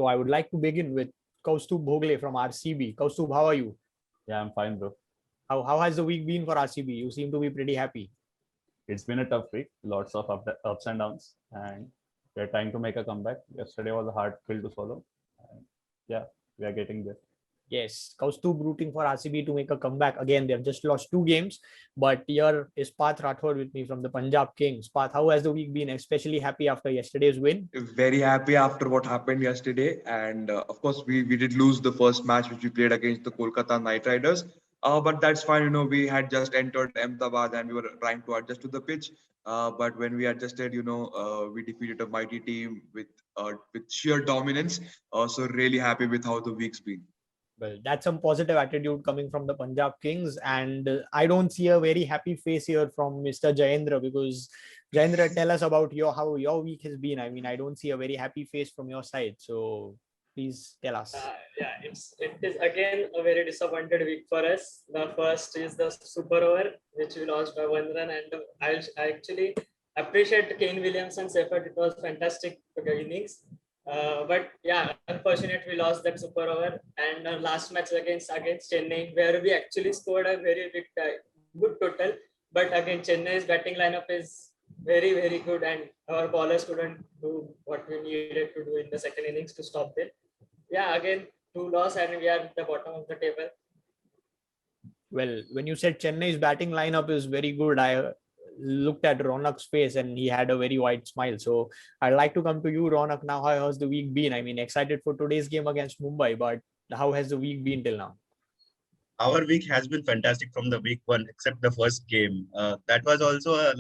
So I would like to begin with Kaustubh Bhogle from RCB. Kaustubh, how are you? Yeah, I'm fine, bro. How has the week been for RCB? You seem to be pretty happy. It's been a tough week, lots of ups and downs, and we're trying to make a comeback. Yesterday was a hard pill to swallow. And yeah, we are getting there. Yes, Kaustubh rooting for RCB to make a comeback. Again, they've just lost 2 games, but here is Path Rathod with me from the Punjab Kings. Path, how has the week been? Especially happy after yesterday's win. Very happy after what happened yesterday, and of course we did lose the first match which we played against the Kolkata Knight Riders. But that's fine. We had just entered Ahmedabad and we were trying to adjust to the pitch. But when we adjusted, we defeated a mighty team with sheer dominance. So really happy with how the week's been. Well, that's some positive attitude coming from the Punjab Kings, and I don't see a very happy face here from Mr. Jayendra, because Jayendra, tell us about how your week has been. I mean, I don't see a very happy face from your side, so please tell us. It is again a very disappointed week for us. The first is the super over, which we lost by 1 run, and I actually appreciate Kane Williamson's effort. It was fantastic innings. But yeah, unfortunately, we lost that super over. And our last match against Chennai, where we actually scored a very good total. But again, Chennai's batting lineup is very, very good, and our bowlers couldn't do what we needed to do in the second innings to stop them. Yeah, again, 2 loss, and we are at the bottom of the table. Well, when you said Chennai's batting lineup is very good, I looked at Ronak's face and he had a very wide smile. So I'd like to come to you, Ronak. Now, how has the week been? I mean, excited for today's game against Mumbai, but how has the week been till now? Our week has been fantastic from the week one, except the first game. That was also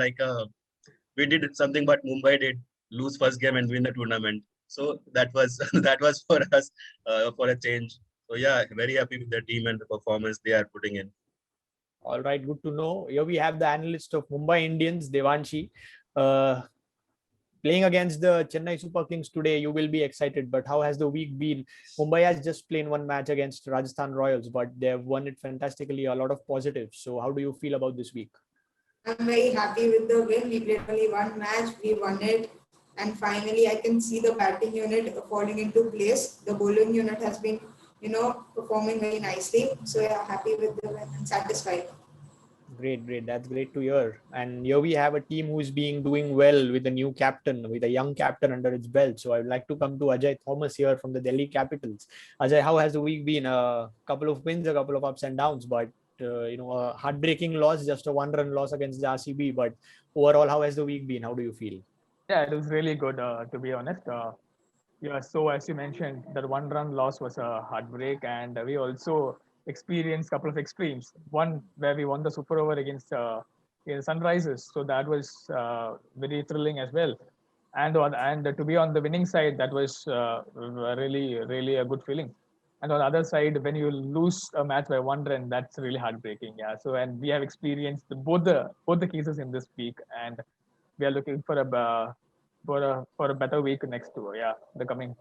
we did something, but Mumbai did lose first game and win the tournament. So that was that was for us for a change. So yeah, very happy with the team and the performance they are putting in. All right, good to know. Here we have the analyst of Mumbai Indians, Devanshi. Playing against the Chennai Super Kings today, you will be excited, but how has the week been? Mumbai has just played one match against Rajasthan Royals, but they have won it fantastically, a lot of positives. So how do you feel about this week? I'm very happy with the win. We played only one match, we won it. And finally, I can see the batting unit falling into place. The bowling unit has been performing very nicely. So yeah, happy with the win and satisfied. Great. That's great to hear. And here we have a team who is doing well with a new captain, with a young captain under its belt. So I'd like to come to Ajay Thomas here from the Delhi Capitals. Ajay, how has the week been? A couple of wins, a couple of ups and downs, but a heartbreaking loss, just a 1-run loss against the RCB. But overall, how has the week been? How do you feel? Yeah, it was really good, to be honest. Yeah, so as you mentioned, that 1-run loss was a heartbreak, and we also experienced a couple of extremes. One where we won the super over against Sunrisers, so that was very thrilling as well. And to be on the winning side, that was really a good feeling. And on the other side, when you lose a match by 1 run, that's really heartbreaking. Yeah. So and we have experienced both the cases in this week, and we are looking for a better week the coming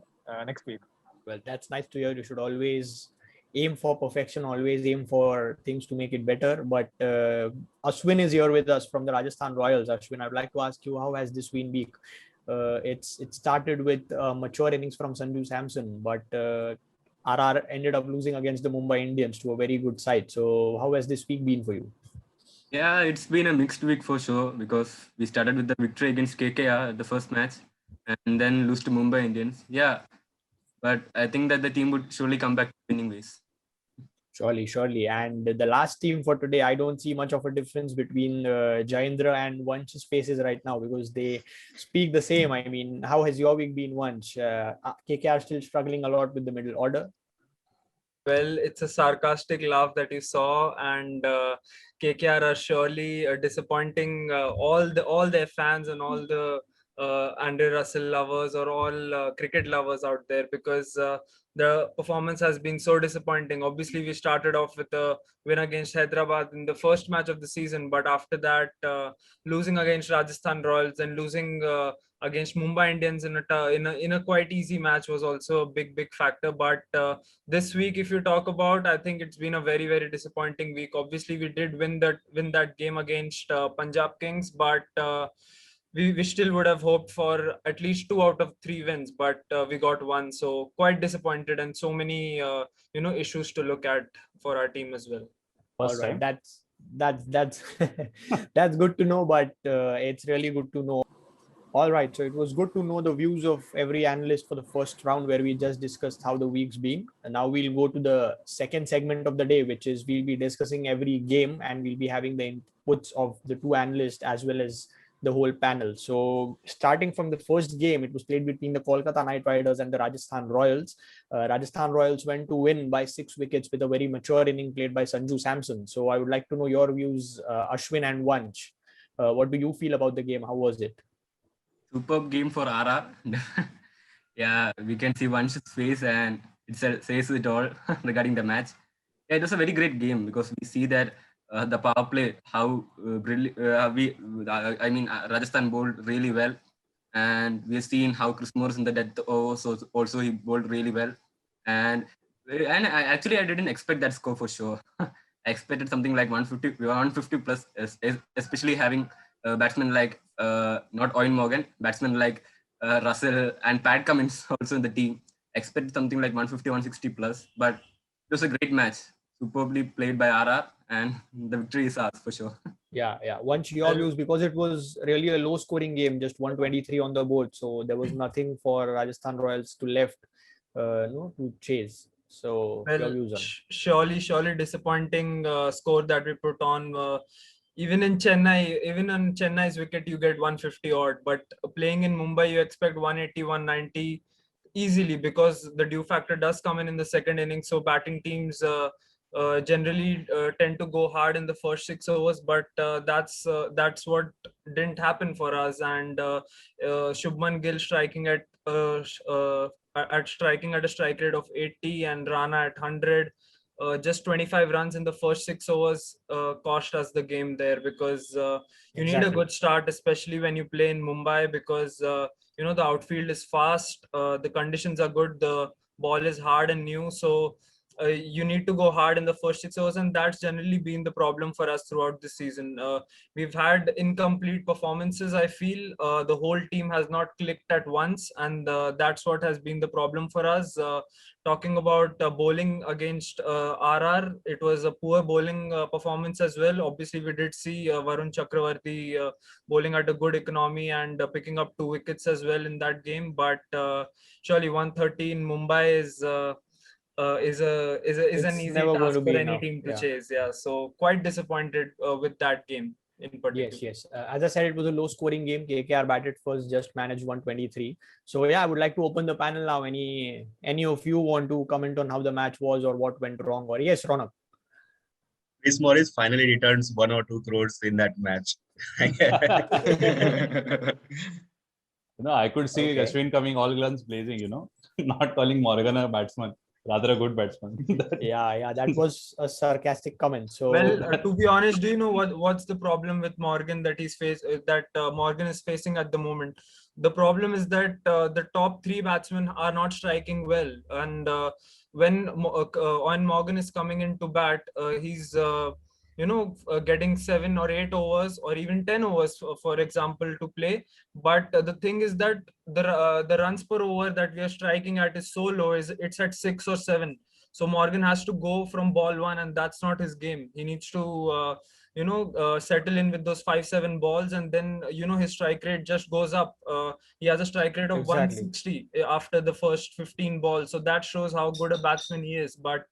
next week. Well, that's nice to hear. You should always aim for perfection, always aim for things to make it better. But Ashwin is here with us from the Rajasthan Royals. Ashwin, I'd like to ask you, how has this week? It started with mature innings from Sanju Samson, but RR ended up losing against the Mumbai Indians to a very good side. So how has this week been for you? Yeah, it's been a mixed week for sure, because we started with the victory against KKR at the first match and then lose to Mumbai Indians. Yeah, but I think that the team would surely come back to winning ways. Surely. And the last team for today, I don't see much of a difference between Jayendra and Vansh's faces right now, because they speak the same. I mean, how has your week been, Vansh? KKR still struggling a lot with the middle order? Well, it's a sarcastic laugh that you saw, and KKR are surely disappointing all their fans and all the Andre Russell lovers or all cricket lovers out there, because the performance has been so disappointing. Obviously, we started off with a win against Hyderabad in the first match of the season, but after that, losing against Rajasthan Royals and losing against Mumbai Indians in a quite easy match was also a big factor. But this week, if you talk about, I think it's been a very disappointing week. Obviously, we did win that game against Punjab Kings, but we still would have hoped for at least 2 out of 3 wins, but we got 1. So quite disappointed, and so many issues to look at for our team as well. All First right, time. that's that's good to know, but it's really good to know. All right, so it was good to know the views of every analyst for the first round, where we just discussed how the week's been. And now we'll go to the second segment of the day, which is we'll be discussing every game and we'll be having the inputs of the two analysts as well as the whole panel. So starting from the first game, it was played between the Kolkata Knight Riders and the Rajasthan Royals. Rajasthan Royals went to win by 6 wickets with a very mature inning played by Sanju Samson. So I would like to know your views, Ashwin and Vanch. What do you feel about the game? How was it? Superb game for RR. Yeah, we can see Vansh's face and it says it all regarding the match. Yeah, it was a very great game because we see that the power play, how brilliant Rajasthan bowled really well, and we've seen how Chris Morris in the death also he bowled really well, and I didn't expect that score for sure. I expected something like 150 plus, especially having batsmen like not Owen Morgan, batsmen like Russell and Pat Cummins also in the team. Expected something like 150, 160 plus, but it was a great match, superbly played by RR, and the victory is ours for sure. Yeah. Once your views, because it was really a low scoring game, just 123 on the board. So there was nothing for Rajasthan Royals to left to chase. So your views on it. Surely disappointing score that we put on. Even in Chennai's wicket, you get 150 odd, but playing in Mumbai, you expect 180, 190 easily, because the dew factor does come in the second inning. So batting teams generally tend to go hard in the first 6 overs, but that's what didn't happen for us. And Shubman Gill striking at a strike rate of 80 and Rana at 100. Just 25 runs in the first 6 overs cost us the game there, because you need a good start, especially when you play in Mumbai, because the outfield is fast, the conditions are good, the ball is hard and new, so you need to go hard in the first 6 overs, and that's generally been the problem for us throughout the season. We've had incomplete performances. I feel the whole team has not clicked at once, and that's what has been the problem for us. Talking about bowling against RR, it was a poor bowling performance as well. Obviously, we did see Varun Chakravarti bowling at a good economy and picking up 2 wickets as well in that game. But surely 130 in Mumbai is an easy task for any team to chase. Yeah, so quite disappointed with that game in particular. Yes. As I said, it was a low scoring game. KKR batted first, just managed 123. So yeah, I would like to open the panel now. Any of you want to comment on how the match was or what went wrong? Or yes, Ronak. Chris Morris finally returns 1 or 2 crores in that match. I could see Ashwin coming all guns blazing, not calling Morgan a batsman, rather a good batsman. Yeah, that was a sarcastic comment. So well, to be honest, do you know what's the problem with Morgan that Morgan is facing at the moment? The problem is that the top 3 batsmen are not striking well, and when Morgan is coming into bat, he's getting 7 or 8 overs or even 10 overs, for example, to play. But the thing is that the runs per over that we are striking at is so low, it's at 6 or 7. So Morgan has to go from ball 1, and that's not his game. He needs to settle in with those 5-7 balls, and then his strike rate just goes up. He has a strike rate of 160 after the first 15 balls, so that shows how good a batsman he is. But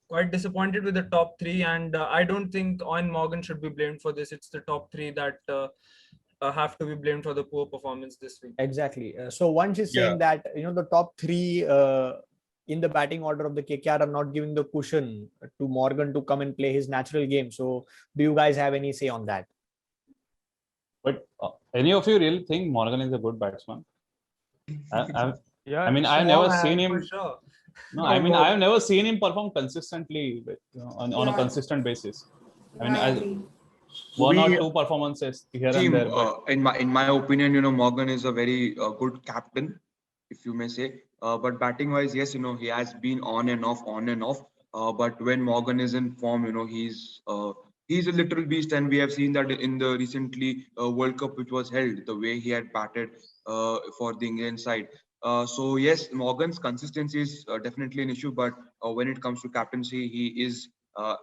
quite disappointed with the top 3, and I don't think Owen Morgan should be blamed for this. It's the top 3 that have to be blamed for the poor performance this week. Exactly. So one is saying that the top 3 in the batting order of the KKR are not giving the cushion to Morgan to come and play his natural game. So do you guys have any say on that? But any of you really think Morgan is a good batsman? I've never seen him. Sure. No, I've never seen him perform consistently on a consistent basis. One or 2 performances here and there. But in my opinion, Morgan is a very good captain, if you may say. But batting wise, yes, he has been on and off. But when Morgan is in form, he's he's a literal beast, and we have seen that in the recently World Cup which was held, the way he had batted for the England side. So yes, Morgan's consistency is definitely an issue, but when it comes to captaincy, he is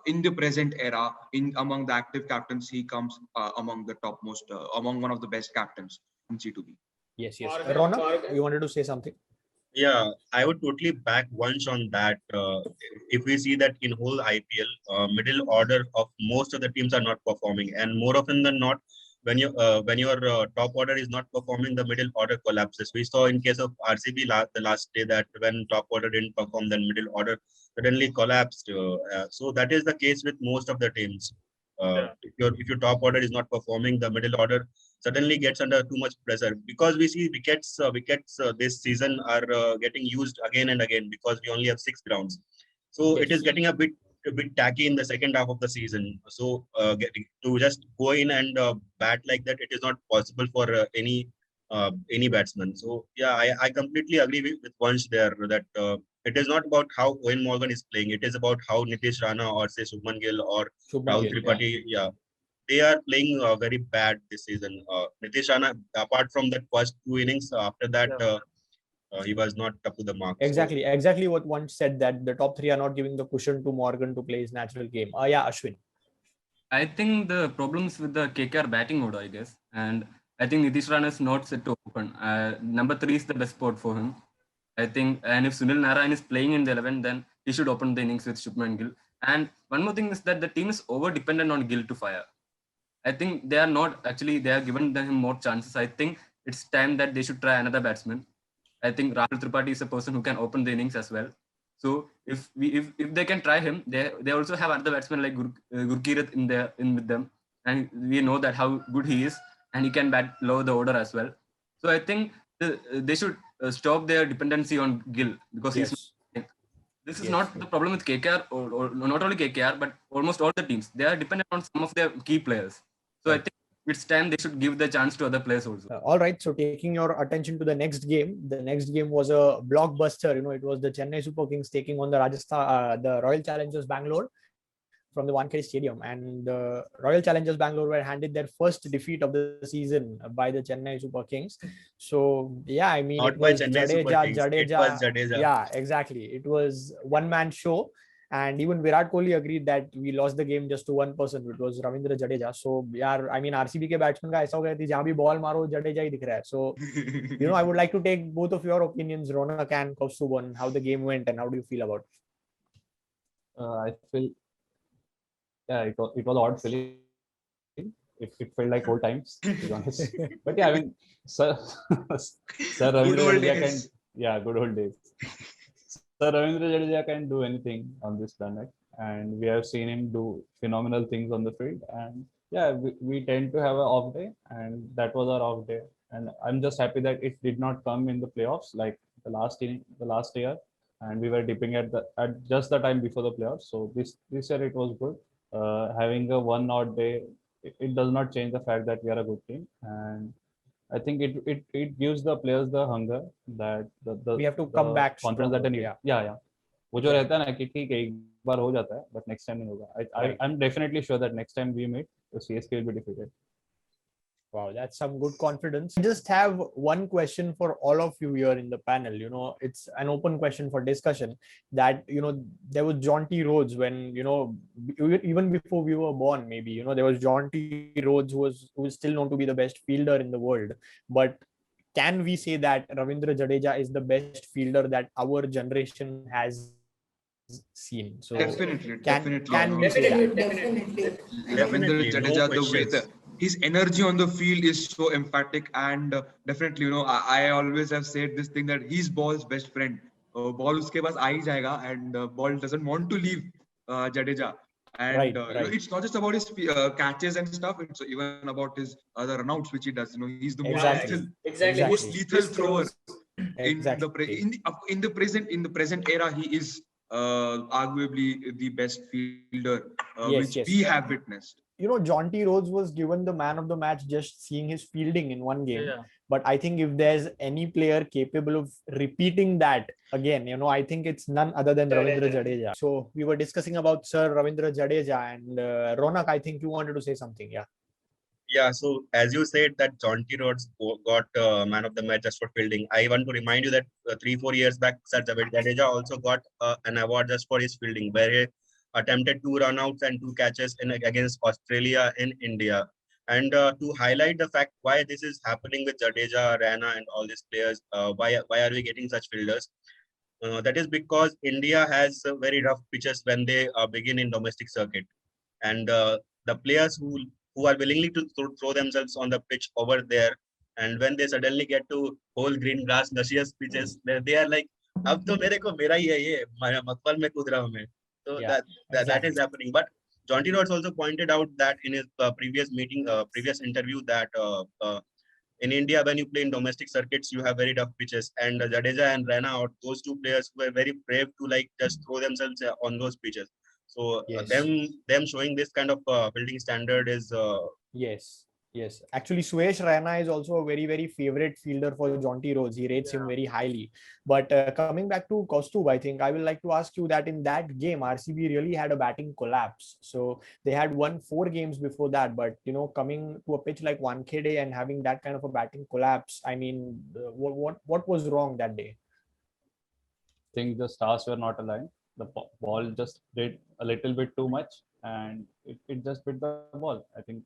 in the present era, in among the active captains, he comes among the topmost, among one of the best captains in C2B. Yes, yes. Morgan, Ronak, Morgan. you wanted to say something? Yeah, I would totally back Vansh on that. If we see that in whole IPL, middle order of most of the teams are not performing, and more often than not, when your top order is not performing, the middle order collapses. We saw in case of RCB the last day that when top order didn't perform, then middle order suddenly collapsed. So that is the case with most of the teams. If your top order is not performing, the middle order suddenly gets under too much pressure, because we see wickets this season are getting used again and again because we only have 6 grounds. So it is Yes. getting a bit tacky in the second half of the season. So to just go in and bat like that, it is not possible for any batsman. So yeah, I completely agree with Vansh there that it is not about how Owen Morgan is playing. It is about how Nitish Rana or say Shubman Gill or Shubman Rahul Gill, Tripathi, yeah, they are playing very bad this season. Nitish Rana, apart from that first 2 innings, after that he was not up to the mark. Exactly, exactly what one said, that the top 3 are not giving the cushion to Morgan to play his natural game. Yeah, Ashwin. I think the problems with the KKR batting order, I guess, and I think Nitish Rana is not set to open. Number 3 is the best spot for him. I think, and if Sunil Narayan is playing in the 11, then he should open the innings with Shubman Gill. And one more thing is that the team is over dependent on Gill to fire. I think they are not actually, they have given them more chances. I think it's time that they should try another batsman. I think Rahul Tripathi is a person who can open the innings as well. So if they can try him, they also have other batsmen like Gurkeerat in with them, and we know that how good he is, and he can bat lower the order as well. So I think they should stop their dependency on Gill, because Yes. this is Yes. not the problem with KKR or not only KKR but almost all the teams. They are dependent on some of their key players. So I Right. think it's time they should give the chance to other players also. All right. So taking your attention to the next game was a blockbuster. It was the Chennai Super Kings taking on the Royal Challengers Bangalore from the Wankhede Stadium, and the Royal Challengers Bangalore were handed their first defeat of the season by the Chennai Super Kings. So yeah, I mean, Not it by was Chennai Super Kings, it was Jadeja. Yeah, exactly. It was one-man show. And even Virat Kohli agreed that we lost the game just to one person, which was Ravindra Jadeja. So yeah, I mean, RCB के batsman का ऐसा हो गया कि जहाँ भी ball मारो Jadeja ही दिख रहा है. So I would like to take both of your opinions, Ronak and Kaustubh, on how the game went and how do you feel about it? I feel, yeah, it was odd feeling. It felt like old times, to be honest. But yeah, I mean, Sir Ravindra old Jadeja can, days. yeah, good old days. Sir Ravindra Jadeja can do anything on this planet, and we have seen him do phenomenal things on the field. And yeah, we tend to have an off day, and that was our off day. And I'm just happy that it did not come in the playoffs like the last year, and we were dipping at just the time before the playoffs. So this year it was good. Having a one odd day, it does not change the fact that we are a good team, and I think it gives the players the hunger that the We have to come back confidence that they stronger, need. Yeah. वो जो रहता है ना कि ठीक है एक बार हो जाता है, but next time नहीं होगा. I'm definitely sure that next time we meet, the CSK will be defeated. Wow, that's some good confidence. I just have one question for all of you here in the panel. It's an open question for discussion. That there was John T. Rhodes when even before we were born. Maybe there was John T. Rhodes who is still known to be the best fielder in the world. But can we say that Ravindra Jadeja is the best fielder that our generation has seen? So Definitely. can we say that? Definitely. Ravindra no Jadeja, the way questions. his energy on the field is so emphatic, and definitely, I always have said this thing that he's ball's best friend. Ball uske paas aa hi jayega, and ball doesn't want to leave Jadeja. And Right, right. It's not just about his catches and stuff; it's even about his other runouts, which he does. He's the Exactly. Exactly. most lethal thrower Exactly. in the present era. He is arguably the best fielder Yes, which yes. we have witnessed. Jonty Rhodes was given the man of the match just seeing his fielding in one game. Yeah. But I think if there's any player capable of repeating that again, I think it's none other than Ravindra Jadeja. So we were discussing about Sir Ravindra Jadeja, and Ronak, I think you wanted to say something. Yeah. Yeah, so as you said that Jonty Rhodes got man of the match just for fielding, I want to remind you that 3-4 years back, Sir Jadeja also got an award just for his fielding, where he attempted 2 runouts and 2 catches against Australia in India. And to highlight the fact why this is happening with Jadeja, Raina, and all these players, why are we getting such fielders? That is because India has very rough pitches when they begin in domestic circuit, and the players who are willingly to throw themselves on the pitch over there, and when they suddenly get to whole green grass luscious pitches, they are like, अब तो मेरे को मेरा ही है ये, मकबल में कूद रहा हूँ मैं. So Yeah, that exactly. is happening. But Jonty Rhodes also pointed out that in his previous interview that in India, when you play in domestic circuits, you have very tough pitches, and Jadeja and Raina, those 2 players were very brave to like just throw themselves on those pitches. So Yes. them showing this kind of building standard is Yes. Actually, Suyesh Raina is also a very, very favorite fielder for Jonty Rhodes. He rates him very highly. But coming back to Kaustubh, I think I will like to ask you that in that game, RCB really had a batting collapse. So they had won 4 games before that. But, coming to a pitch like Wankhede and having that kind of a batting collapse, I mean, what was wrong that day? I think the stars were not aligned. The ball just did a little bit too much, and it just bit the ball. I think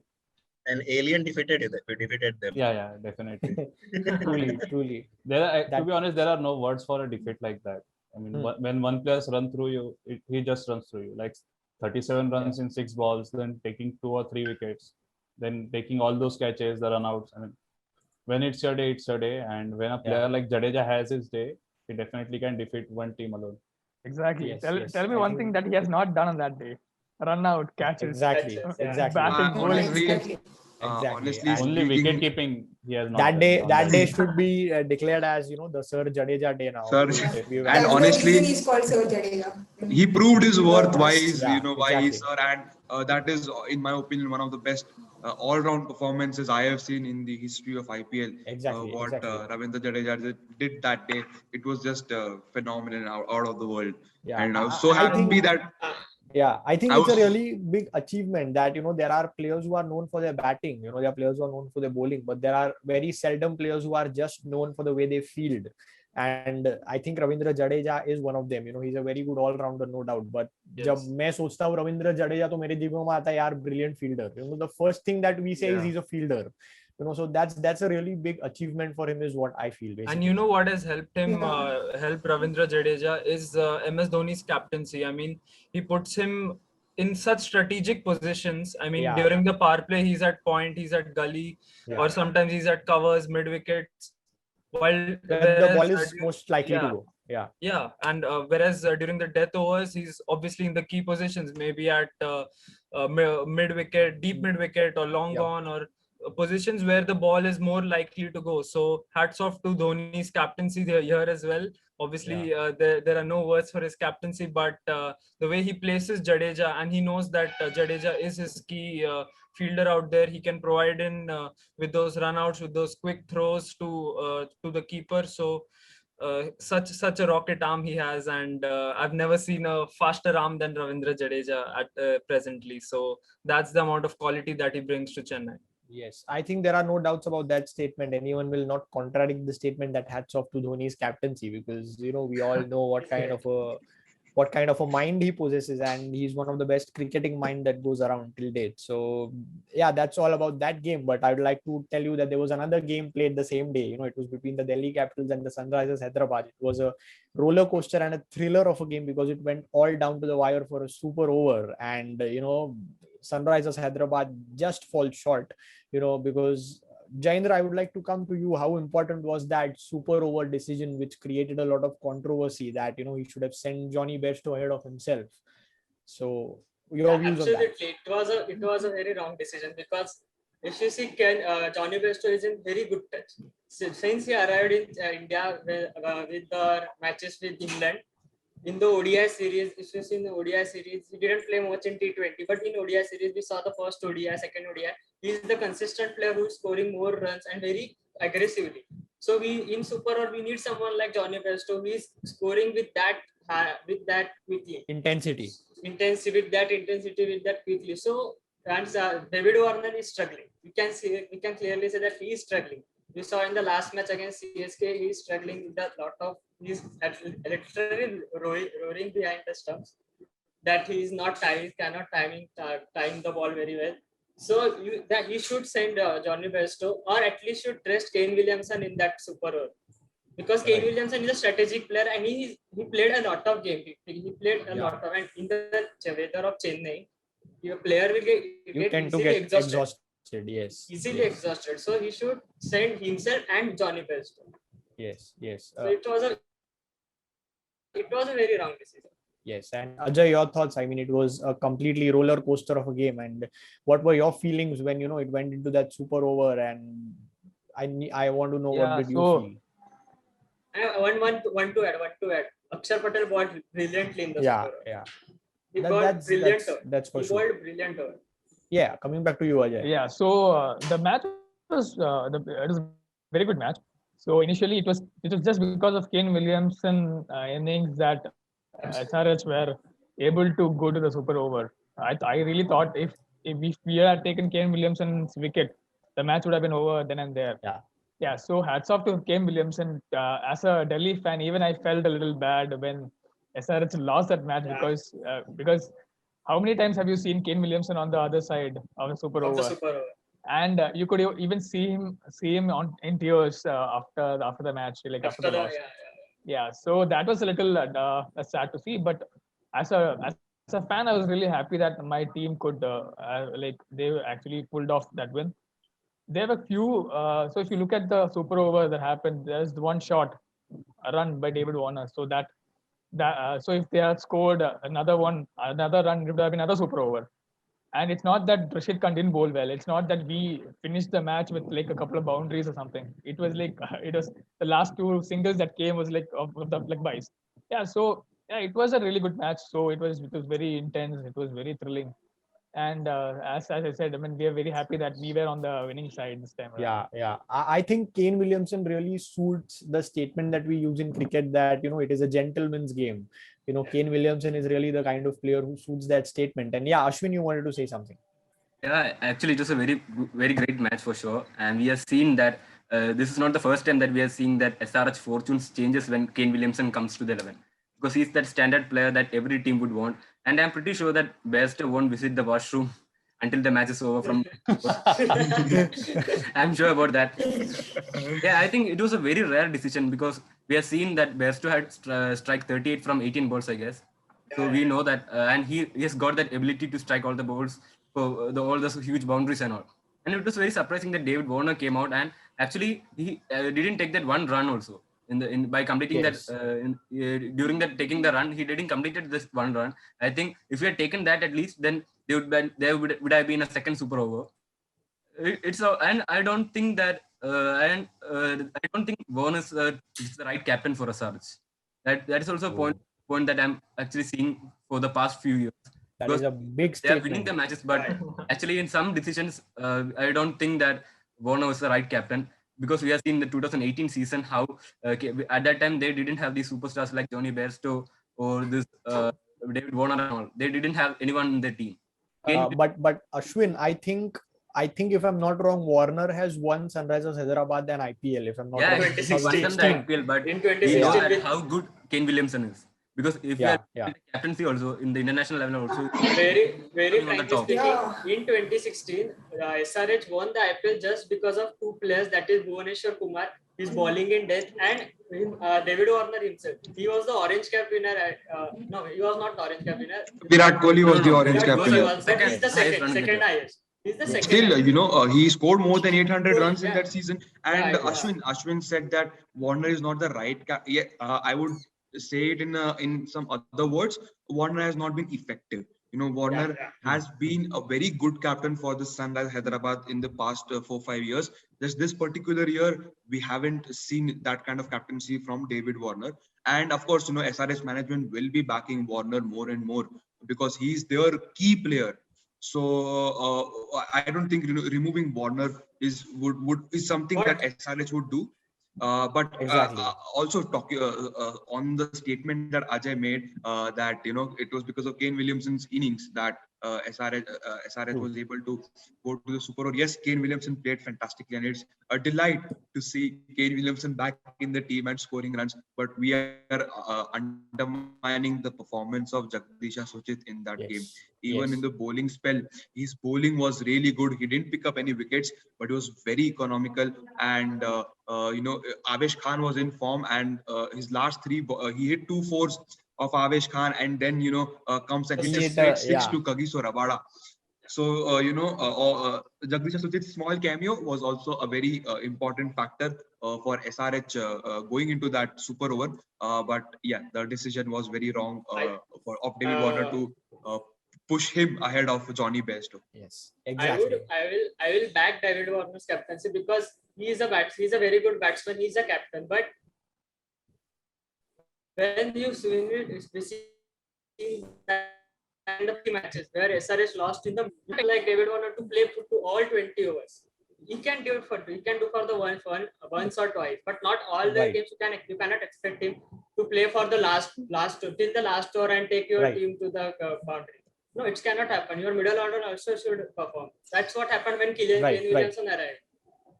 an alien defeated them. Yeah, definitely. Truly. To be honest, there are no words for a defeat like that. I mean, when one player runs through you, he just runs through you. Like 37 runs in 6 balls, then taking 2 or 3 wickets, then taking all those catches, the runouts. I mean, when it's your day, it's your day. And when a player like Jadeja has his day, he definitely can defeat one team alone. Exactly. Yes, Tell me one thing that he has not done on that day. Run out, catches. Exactly. Batting, bowling. Honestly, Exactly. Only speaking- wicket keeping he has not That done. day should be declared as the Sir Jadeja day now. Sir, We've and That's the honestly- reason he's called Sir Jadeja. he proved his worth why he's Yeah, why he's exactly. Sir, and that is in my opinion one of the best all-round performances I have seen in the history of IPL. Exactly, What exactly. Ravindra Jadeja did that day, it was just phenomenal, out of the world. Yeah, And I was so I think- happy that Yeah, I think I it's a was- really big achievement that there are players who are known for their batting, there are players who are known for their bowling, but there are very seldom players who are just known for the way they field. And I think Ravindra Jadeja is one of them. He's a very good all-rounder, no doubt. But जब मैं सोचता हूँ Ravindra Jadeja, तो मेरे दिमाग में आता है यार brilliant fielder. The first thing that we say is he's a fielder. So that's a really big achievement for him, is what I feel. Basically. And you know what has helped him help Ravindra Jadeja is MS Dhoni's captaincy. I mean, he puts him in such strategic positions. I mean, during the power play, he's at point, he's at gully, or sometimes he's at covers, mid wickets. While the ball is most likely to go. Yeah, and whereas during the death overs, he's obviously in the key positions, maybe at mid wicket, deep mid wicket, or long on, or positions where the ball is more likely to go. So hats off to Dhoni's captaincy here as well. Obviously, there are no words for his captaincy, but the way he places Jadeja, and he knows that Jadeja is his key fielder out there. He can provide in with those runouts, with those quick throws to the keeper. So such a rocket arm he has, and I've never seen a faster arm than Ravindra Jadeja at presently. So that's the amount of quality that he brings to Chennai. Yes, I think there are no doubts about that statement. Anyone will not contradict the statement that hats off to Dhoni's captaincy, because we all know what kind of a mind he possesses, and he's one of the best cricketing mind that goes around till date. So yeah, that's all about that game. But I would like to tell you that there was another game played the same day. It was between the Delhi Capitals and the Sunrisers Hyderabad. It was a roller coaster and a thriller of a game, because it went all down to the wire for a super over, and Sunrisers Hyderabad just fall short, because Jaindra, I would like to come to you. How important was that super over decision, which created a lot of controversy, that he should have sent Johnny Bairstow ahead of himself? So your views on that? Absolutely, it was a very wrong decision, because if you see, Johnny Bairstow is in very good touch since he arrived in India with the matches with England. in the ODI series, especially in the ODI series, he didn't play much in T20, but in ODI series, we saw the first ODI, second ODI. He is the consistent player who's scoring more runs and very aggressively. So we in Super Over, we need someone like Johnny Bairstow who is scoring with that quickly. Intensity. With that quickly. So and David Warner is struggling. We can clearly say that he is struggling. We saw in the last match against CSK, he is struggling with a lot of, he's literally roaring behind the stumps, that he is not cannot time the ball very well. So he should send Johnny Bairstow, or at least should trust Kane Williamson in that Super Over. Because Kane Williamson is a strategic player and he played a lot of games. He played a lot of, and in the weather of Chennai, your player will get easily exhausted. Easily exhausted. So he should send himself and Johnny Bairstow. Yes. So it was a very wrong decision. Yes, and Ajay, your thoughts? I mean, it was a completely roller coaster of a game. And what were your feelings when it went into that Super Over? And I want to know what did you feel? One to add. Akshar Patel bowled brilliantly in the Super Over. He bowled brilliant. That's for sure. He bowled brilliant over. Yeah, coming back to you, Ajay. Yeah, so the match was it was a very good match. So initially it was just because of Kane Williamson innings that SRH were able to go to the Super Over. I really thought if we had taken Kane Williamson's wicket, the match would have been over then and there. Yeah. So hats off to Kane Williamson. As a Delhi fan, even I felt a little bad when SRH lost that match because how many times have you seen Kane Williamson on the other side of the Super Over? And you could even see him in tears after the match, like after the loss. Yeah, so that was a little sad to see. But as a fan, I was really happy that my team could they actually pulled off that win. There were few. So if you look at the Super Over that happened, there's one shot, a run by David Warner. So so if they had scored another run, it would have been another Super Over. And it's not that Rashid Khan didn't bowl well. It's not that we finished the match with like a couple of boundaries or something. It was like it was the last two singles that came was like of the like buys. Yeah, so yeah, it was a really good match. So it was very intense. It was very thrilling. And as I said, I mean, we are very happy that we were on the winning side this time around. Yeah. I think Kane Williamson really suits the statement that we use in cricket that, it is a gentleman's game. Kane Williamson is really the kind of player who suits that statement. And yeah, Ashwin, you wanted to say something. Yeah, actually, it was a very, very great match for sure. And we have seen that this is not the first time that we are seeing that SRH fortunes changes when Kane Williamson comes to the 11. Because he's that standard player that every team would want. And I'm pretty sure that Bairstow won't visit the washroom until the match is over I'm sure about that. Yeah, I think it was a very rare decision because we have seen that Bairstow had strike 38 from 18 balls, I guess. So we know that, and he has got that ability to strike all the balls for all those huge boundaries and all. And it was very surprising that David Warner came out and actually he didn't take that one run also. By completing during that taking the run, he didn't completed this one run. I think if he had taken that at least, then there would have been a second Super Over. And I don't think that I don't think Warner is the right captain for SRH. That is also a point that I'm actually seeing for the past few years. That is a big statement. They are winning the matches, but actually in some decisions, I don't think that Warner was the right captain. Because we have seen the 2018 season how at that time they didn't have these superstars like Johnny Bairstow or this David Warner and all. They didn't have anyone in the team. But Ashwin, I think if I'm not wrong, Warner has won Sunrisers Hyderabad and IPL. If I'm not wrong, 2016. IPL, but in 2016, how good Kane Williamson is. Because if you have captaincy also in the international level also. Very frankly speaking, in 2016, SRH won the IPL just because of two players, that is Bhuvaneshwar Kumar, his bowling in death, and David Warner himself. He was the orange cap winner. No, he was not the orange cap winner. Virat Kohli was the orange cap winner. He's the second highest. He's the second. Still, he scored more than 800 runs in that season. And Ashwin said that Warner is not the right cap. I would say it in some other words. Warner has not been effective. Warner yeah. has been a very good captain for the Sunrise Hyderabad in the past 4-5 years. Just this particular year, we haven't seen that kind of captaincy from David Warner. And of course, SRH management will be backing Warner more and more because he's their key player. So I don't think removing Warner is something that But- SRH would do. But Exactly. also talking on the statement that Ajay made, that it was because of Kane Williamson's innings that SRH was able to go to the Super Over. Yes, Kane Williamson played fantastically, and it's a delight to see Kane Williamson back in the team and scoring runs. But we are undermining the performance of Jagdisha Suchit in that game. Yes. Even in the bowling spell, his bowling was really good. He didn't pick up any wickets, but he was very economical. And Avesh Khan was in form, and his last three, he hit 2 fours of Avesh Khan, and then comes and He hits a hit, straight six yeah. to Kagiso Rabada. So Jagdisha Suchit's small cameo was also a very important factor for SRH going into that super over. But yeah, the decision was very wrong of David Warner to push him ahead of Johnny Bairstow. Yes, exactly. I will back David Warner's captaincy because he's a very good batsman. He's a captain, but when you swing it, especially kind of matches where SRH lost in the like David Warner to play to all 20 overs. He can do it for the once or twice, but not all the Right. games. You cannot expect him to play for the last till the last over and take your Right. team to the boundary. No, it cannot happen. Your middle order also should perform. That's what happened when Kane Williamson arrived.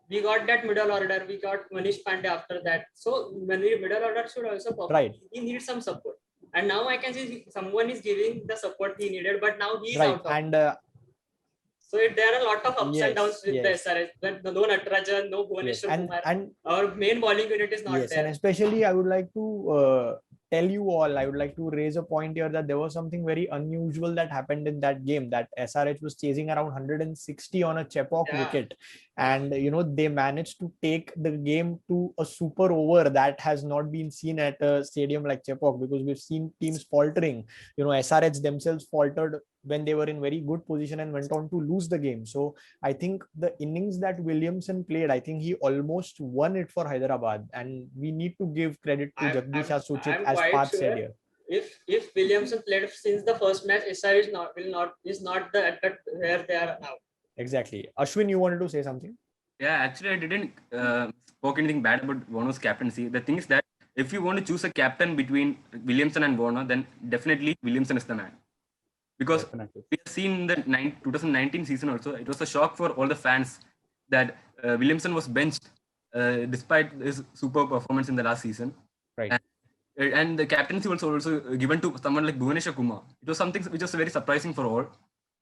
We got that middle order. We got Manish Pandey after that. So when the middle order should also perform. Right. He needs some support. And now I can see someone is giving the support he needed, but now he's Right. out of And so there are a lot of ups Yes, and downs with yes. the SRH. But no Natarajan, no yes, Bhuvaneshwar Kumar. and Our main bowling unit is not yes, there. and especially I would like to tell you all, I would like to raise a point here that there was something very unusual that happened in that game, that SRH was chasing around 160 on a Chepauk Yeah. wicket, and they managed to take the game to a super over that has not been seen at a stadium like Chepauk, because we've seen teams faltering. SRH themselves faltered when they were in very good position and went on to lose the game. So I think the innings that Williamson played, I think he almost won it for Hyderabad, and we need to give credit to Jagdisha Suchit, I'm as quite Parth sure said here. if Williamson played since the first match, SRH is not at where they are now. Exactly. Ashwin, you wanted to say something? Yeah, actually, I didn't spoke anything bad about Warner's captaincy. The thing is that if you want to choose a captain between Williamson and Warner, then definitely Williamson is the man. Because Definitely. we have seen in the 2019 season also, it was a shock for all the fans that Williamson was benched despite his super performance in the last season. Right. And the captaincy was also given to someone like Bhuvaneshwar Kumar. It was something which was very surprising for all.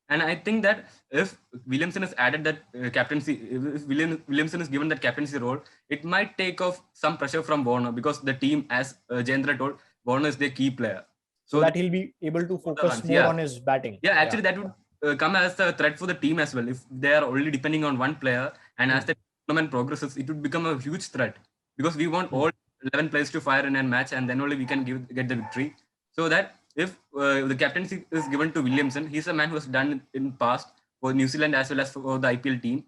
And I think that if Williamson has added that captaincy, if Williamson is given that captaincy role, it might take off some pressure from Warner, because the team, as Jayendra told, Warner is their key player. So that he'll be able to focus runs, more yeah. on his batting. Yeah, actually, that would come as a threat for the team as well. If they are only depending on one player, and as the tournament progresses, it would become a huge threat, because we want all 11 players to fire in a match, and then only we can get the victory. So that if the captaincy is given to Williamson, he's a man who has done in past for New Zealand as well as for the IPL team.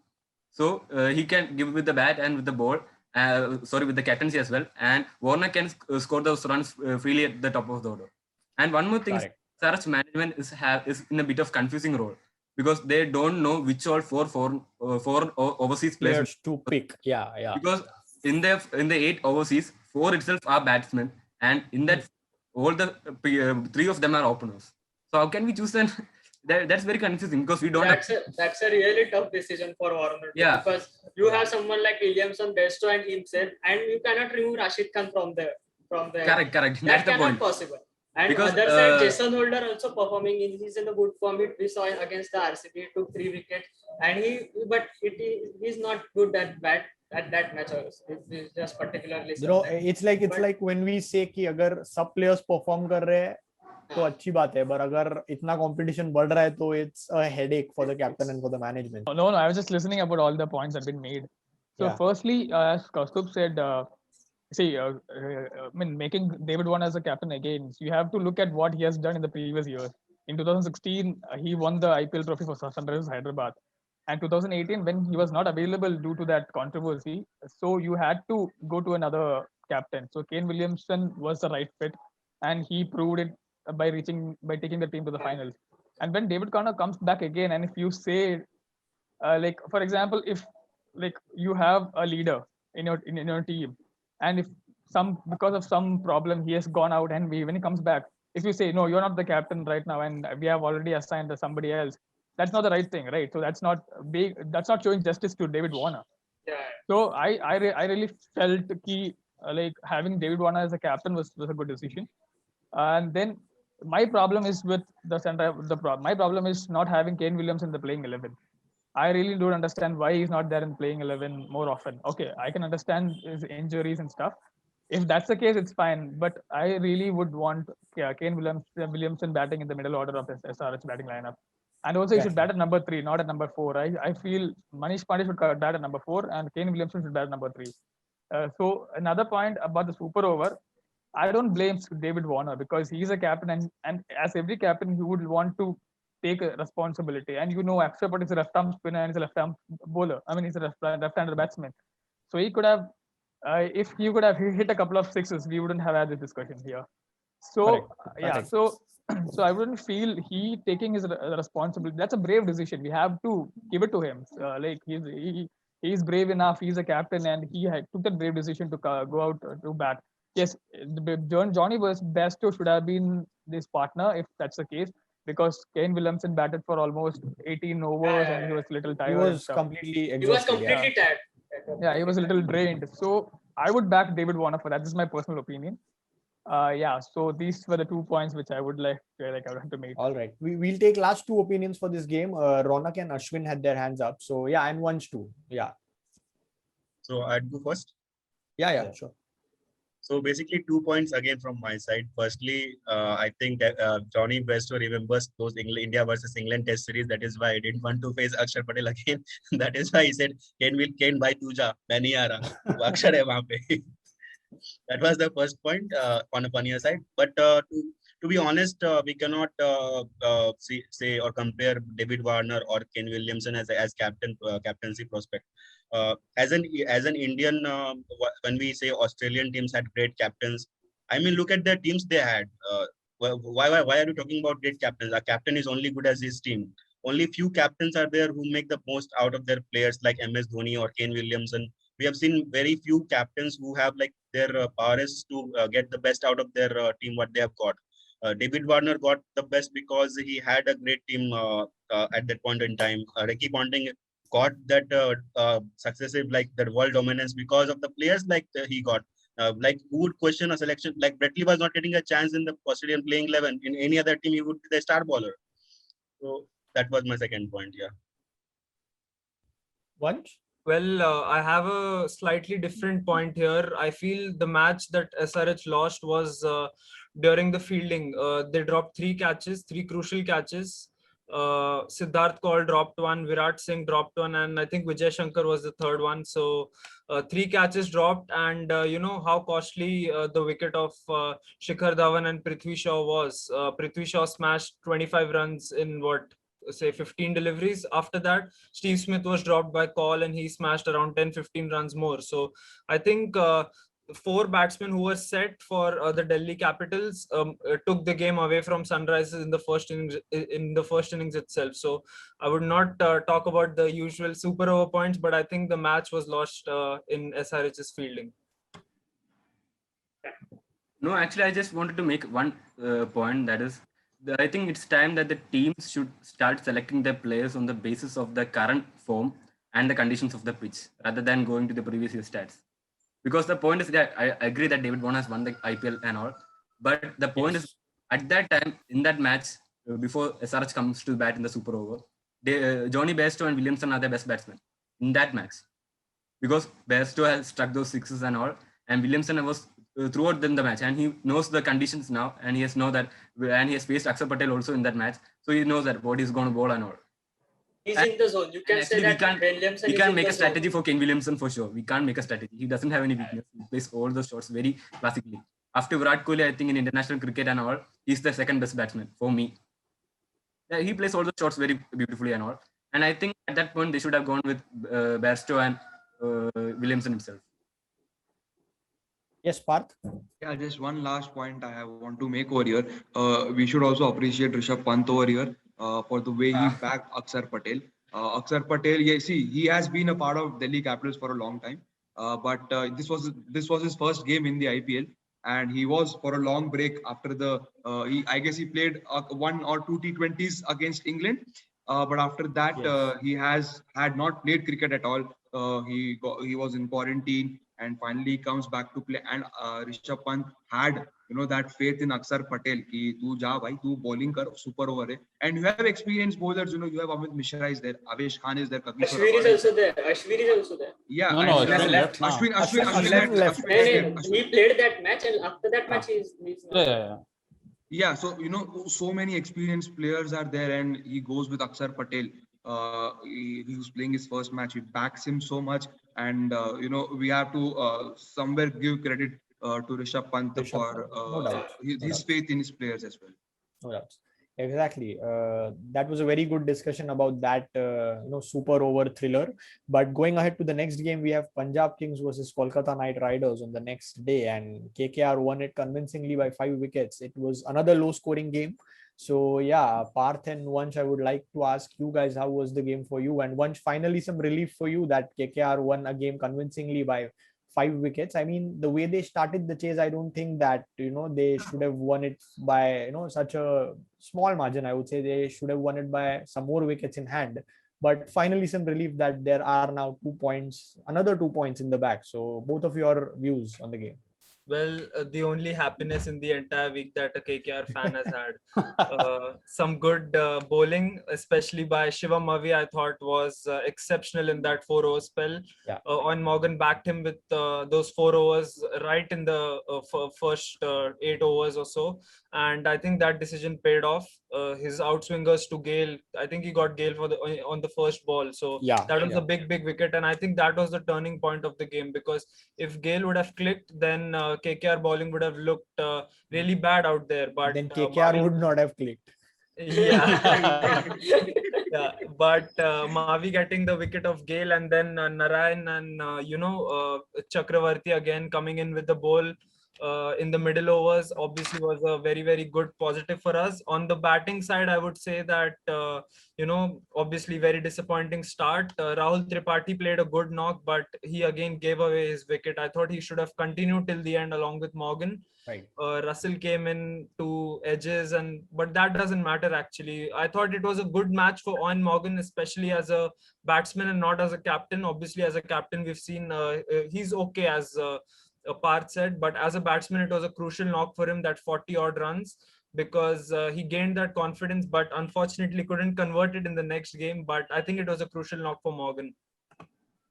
So he can give with the bat and with the ball, with the captaincy as well. And Warner can score those runs freely at the top of the order. And one more thing, SRH management is in a bit of confusing role, because they don't know which all four overseas players to pick. Yeah. Because in the 8 overseas, 4 itself are batsmen, and in that all the 3 of them are openers. So how can we choose then? That's very confusing, because we don't. That's a really tough decision for Warner. Yeah. Because you have someone like Williamson, Bairstow, and himself, and you cannot remove Rashid Khan from the. Correct. That That's the cannot point. possible. And Because, other side, Jason Holder also performing. He's in the good form. We saw against the RCB, he took 3 wickets, and he's not good at bat at that match. It's just particularly. It's like when we say कि अगर सब players perform कर रहे हैं तो अच्छी बात है, but अगर इतना competition बढ़ रहा है तो it's a headache for the captain and for the management. No, I was just listening about all the points that have been made. So firstly, as Kaustubh said, making David Warner as a captain again, you have to look at what he has done in the previous years. In 2016, he won the IPL trophy for Sunrisers Hyderabad. And 2018, when he was not available due to that controversy, so you had to go to another captain. So Kane Williamson was the right fit, and he proved it by taking the team to the finals. And when David Warner comes back again, and if you say, like for example, if like you have a leader in your team, and if because of some problem he has gone out, and when he comes back, if you say no, you're not the captain right now, and we have already assigned somebody else, that's not the right thing, right? So that's not that's not showing justice to David Warner. Yeah. So I really felt like having David Warner as a captain was a good decision. And then my problem is with the center. My problem is not having Kane Williams in the playing 11. I really don't understand why he's not there in playing 11 more often. Okay, I can understand his injuries and stuff. If that's the case, it's fine. But I really would want Kane Williamson batting in the middle order of the SRH batting lineup. And also, he should bat at number 3, not at number 4. I feel Manish Pandey should bat at number 4, and Kane Williamson should bat at number 3. So another point about the super over, I don't blame David Warner because he's a captain, and as every captain, he would want to take a responsibility. And Akshar Patel is a left-arm spinner and he's a left-arm bowler. I mean, he's a left-handed batsman. So he could have, if he could have hit a couple of sixes, we wouldn't have had this discussion here. So Correct. so I wouldn't feel he taking his responsibility. That's a brave decision. We have to give it to him. Like he's brave enough. He's a captain, and he took that brave decision to go out to bat. Yes, Johnny Bairstow should have been this partner if that's the case, because Kane Williamson batted for almost 18 overs and he was a little tired. He was completely exhausted. tired. Yeah, he was a little drained. So I would back David Warner for that. This is my personal opinion. So these were the 2 points which I would like to make. All right, we'll take last 2 opinions for this game. Ronak and Ashwin had their hands up. So yeah, and Vansh too. Yeah. So I'd go first. Yeah, sure. So basically 2 points again from my side. Firstly, I think that Johnny Bairstow remembers those India versus England test series. That is why I didn't want to face Akshar Patel again. That is why he said, Kane by tuja, main nahi aa raha. Akshar hai wahan pe. That was the first point on a funnier side. But to be honest, we cannot say or compare David Warner or Kane Williamson as captaincy prospect. As an Indian, when we say Australian teams had great captains, I mean, look at the teams they had. Why are you talking about great captains? A captain is only good as his team. Only few captains are there who make the most out of their players, like MS Dhoni or Kane Williamson. We have seen very few captains who have like their power is to get the best out of their team what they have got. David Warner got the best because he had a great team at that point in time. Ricky Ponting got that successive like that world dominance because of the players like he got. Like who would question a selection like Brett Lee was not getting a chance in the Australian playing 11. In any other team, he would be the star bowler. So that was my second point. Yeah. Vansh? Well, I have a slightly different point here. I feel the match that SRH lost was during the fielding. They dropped 3 catches, 3 crucial catches. Siddharth Kaul dropped 1, Virat Singh dropped 1, and I think Vijay Shankar was the third one. So 3 catches dropped, and you know how costly the wicket of Shikhar Dhawan and Prithvi Shaw was. Prithvi Shaw smashed 25 runs in 15 deliveries. After that, Steve Smith was dropped by Kaul and he smashed around 10-15 runs more. So I think 4 batsmen who were set for the Delhi Capitals took the game away from Sunrisers in the first innings itself. So I would not talk about the usual super over points, but I think the match was lost in SRH's fielding. No, actually, I just wanted to make one point, that is, I think it's time that the teams should start selecting their players on the basis of the current form and the conditions of the pitch, rather than going to the previous year stats. Because the point is that I agree that David Warner has won the IPL and all, but the point is at that time in that match before SRH comes to bat in the super over, Johnny Bairstow and Williamson are the best batsmen in that match, because Bairstow has struck those sixes and all, and Williamson was throughout the match, and he knows the conditions now, and he has faced Akshar Patel also in that match, so he knows that what he's going to bowl and all. He's in the zone. You can say that Williamson. We can't make a strategy for Kane Williamson for sure. We can't make a strategy. He doesn't have any weakness. He plays all the shots very classically. After Virat Kohli, I think in international cricket and all, he's the second best batsman for me. Yeah, he plays all the shots very beautifully and all. And I think at that point they should have gone with Bairstow and Williamson himself. Yes, Parth. Yeah, just one last point I want to make over here. We should also appreciate Rishabh Pant over here for the way he backed Akshar Patel. Akshar Patel, yeah, see, he has been a part of Delhi Capitals for a long time, but this was his first game in the IPL, and he was for a long break after the. I guess he played one or two T20s against England, but after that he has had not played cricket at all. He was in quarantine and finally comes back to play. And Rishabh Pant had that faith in Akshar Patel ki tu ja bhai, tu bowling kar, super over hai. And you have experienced bowlers, you have Amit Mishra is there, Avesh Khan is there, Ashwin is also there. Ashwin is also there. Yeah, No, and Ashwin left now. Ashwin left. He played that match, and after that match, he's Yeah. Yeah, so so many experienced players are there, and he goes with Akshar Patel. He was playing his first match. He backs him so much, and we have to somewhere give credit to Rishabh Pant for No doubt. his faith in his players as well. No doubt. Exactly. That was a very good discussion about that, super over thriller. But going ahead to the next game, we have Punjab Kings versus Kolkata Knight Riders on the next day, and KKR won it convincingly by 5 wickets. It was another low-scoring game. So yeah, Parth and Vansh, I would like to ask you guys, how was the game for you? And Vansh, finally some relief for you that KKR won a game convincingly by 5 wickets. I mean, the way they started the chase, I don't think that they should have won it by such a small margin. I would say they should have won it by some more wickets in hand. But finally, some relief that there are now 2 points, another 2 points in the back. So both of your views on the game. Well, the only happiness in the entire week that a KKR fan has had. Some good bowling, especially by Shivam Mavi, I thought was exceptional in that 4-over spell. Yeah. Owen Morgan backed him with those 4 overs right in the first 8 overs or so. And I think that decision paid off. His outswingers to Gale, I think he got Gale on the first ball. So that was a big wicket. And I think that was the turning point of the game, because if Gale would have clicked, then KKR bowling would have looked really bad out there. But then KKR would not have clicked. Yeah. Yeah, but Mavi getting the wicket of Gale, and then Narayan and Chakravarti again coming in with the ball in the middle overs obviously was a very good positive for us. On the batting side, I would say that obviously very disappointing start. Rahul Tripathi played a good knock, but he again gave away his wicket. I thought he should have continued till the end along with Morgan. Right. Russell came in to edges, but that doesn't matter actually. I thought it was a good match for Owen Morgan, especially as a batsman and not as a captain. Obviously, as a captain, we've seen he's okay, as Parth said, but as a batsman, it was a crucial knock for him, that 40 odd runs, because he gained that confidence, but unfortunately couldn't convert it in the next game. But I think it was a crucial knock for Morgan.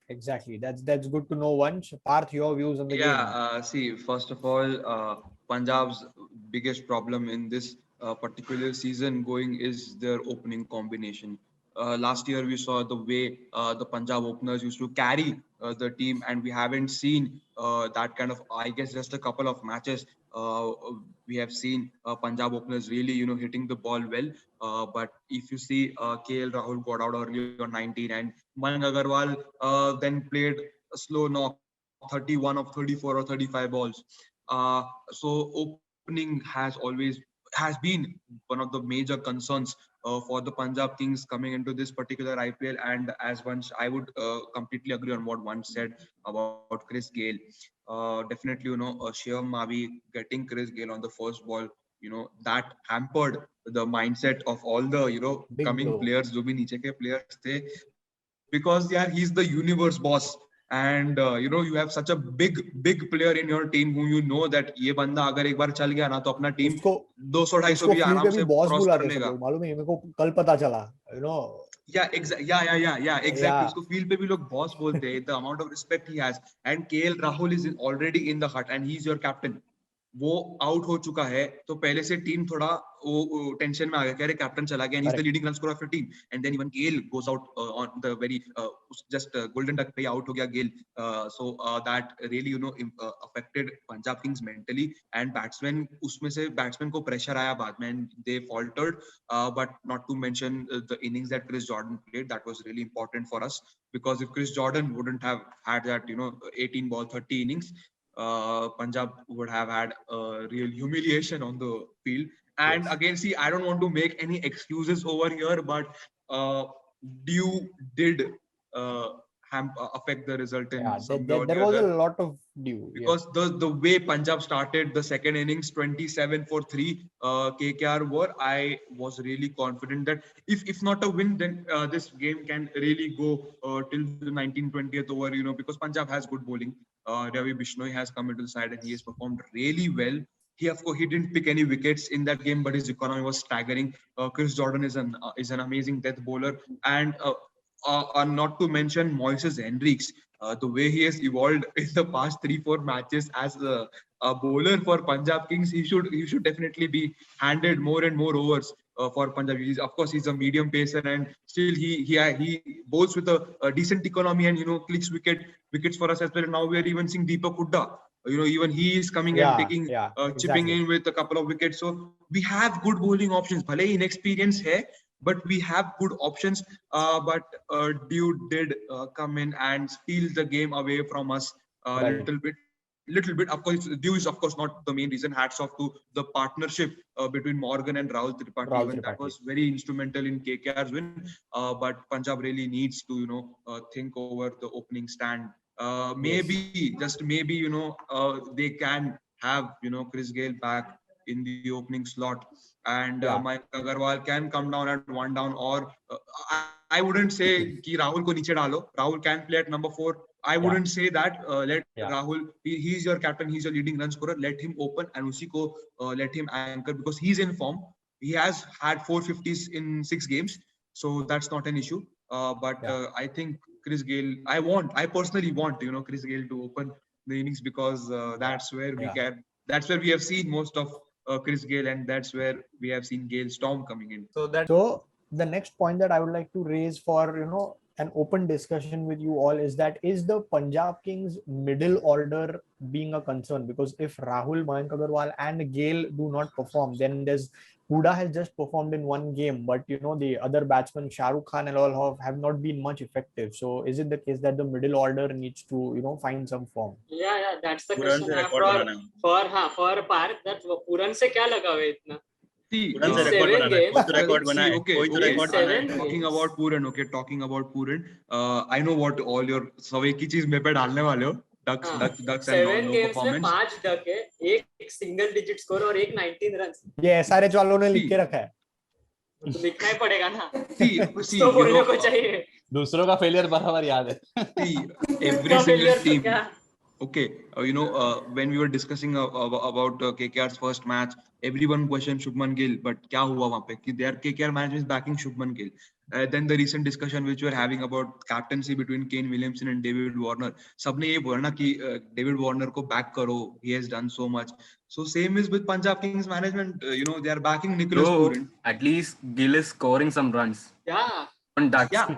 Exactly. That's good to know. Vansh, Parth, your views on the game. Yeah, see, first of all, Punjab's biggest problem in this particular season going is their opening combination. Last year, we saw the way the Punjab openers used to carry the team, and we haven't seen that kind of, I guess, just a couple of matches. We have seen Punjab openers really, hitting the ball well. But if you see, KL Rahul got out early on 19, and Mayank Agarwal then played a slow knock, 31 of 34 or 35 balls. So opening has been one of the major concerns for the Punjab Kings coming into this particular IPL. And as once, I would completely agree on what one said about Chris Gale. Definitely, Shivam Mavi getting Chris Gale on the first ball, that hampered the mindset of all the, Big coming blow. players, jo bhi niche ke players the, because he's the universe boss. And you have such a big player in your team who that ये बंदा अगर एक बार चल गया ना तो अपना team 200-250 भी आराम से बॉस क्रॉस कर बुलाते लेगा. थे, मालूम है मेरे को कल पता चला, Yeah, exactly. Yeah. उसको फील्ड पे भी लोग बॉस बोलते हैं. The amount of respect he has, and KL Rahul is already in the hut, and he's your captain. वो आउट हो चुका है तो पहले से टीम थोड़ा वो टेंशन में आ गया कि अरे कैप्टन चला गया, and he's the leading run scorer of your team, and then even Gale goes out on the very just golden duck पे out हो गया Gale, so that really affected Punjab Kings mentally, and batsmen को pressure आया बाद में and they faltered, but not to mention the innings that Chris Jordan played, that was really important for us, because if Chris Jordan wouldn't have had that 18 ball 30 innings, Punjab would have had a real humiliation on the field. And again, see, I don't want to make any excuses over here, but Dew did affect the result in some way or there the was other. a lot of dew. Because the way Punjab started the second innings 27 for 3 KKR were, I was really confident that if not a win, then this game can really go till the 19-20th over, because Punjab has good bowling. Ravi Bishnoi has come into the side and he has performed really well. He didn't pick any wickets in that game, but his economy was staggering. Chris Jordan is an amazing death bowler, and not to mention Moises Henriques, the way he has evolved in the past 3-4 matches as a bowler for Punjab Kings, he should definitely be handed more and more overs for Punjab. Of course, he's a medium pacer, and still he bowls with a decent economy and clicks wickets for us as well. And now we are even seeing Deepak Hooda. Even he is coming and taking chipping in with a couple of wickets. So we have good bowling options. Bhale inexperienced hai, but we have good options. But Dew did come in and steal the game away from us a little bit. Of course, Dew is of course not the main reason. Hats off to the partnership between Morgan and Rahul Tripathi. That was very instrumental in KKR's win. But Punjab really needs to think over the opening stand. Maybe just maybe they can have Chris Gale back in the opening slot, and Mayank Agarwal can come down at 1 down, or I wouldn't say ki Rahul ko niche dalo. Rahul can play at number 4. I wouldn't say that. Let Rahul, he's your captain, he's your leading run scorer. Let him open and usi ko let him anchor, because he's in form. He has had 450s in 6 games, so that's not an issue. But I think Chris Gale, I personally want Chris Gale to open the innings, because that's where we have seen most of Chris Gale, and that's where we have seen Gale Storm coming in. So the next point that I would like to raise for an open discussion with you all is the Punjab Kings middle order being a concern? Because if Rahul, Mayank Agarwal and Gale do not perform, then there's Hooda has just performed in 1 game, but the other batsmen, Shah Rukh Khan and all have not been much effective. So is it the case that the middle order needs to find some form? Yeah, that's the question. For Park, that Puran se kya laga hua itna? Talking about Puran, I know what all your सवे की चीज में पे डालने वाले हो. Ducks 7 games में 5 duck है, एक single digit score और एक 19 runs. ये SRH वालों ने लिख के रखा है. तो लिखना ही पड़ेगा ना. तो बोलने को चाहिए. दूसरों का फेलियर बराबर याद है. Every single team. Okay, when we were discussing about KKR's first match, everyone questioned Shubman Gill, but kya hua wahan pe? Their KKR management is backing Shubman Gill. Then the recent discussion which we were having about captaincy between Kane Williamson and David Warner, sabne ye bola na ki David Warner ko back karo, he has done so much. So same is with Punjab Kings management, they are backing Nicholas Pooran. At least Gill is scoring some runs. Yeah. On ducks. Yeah.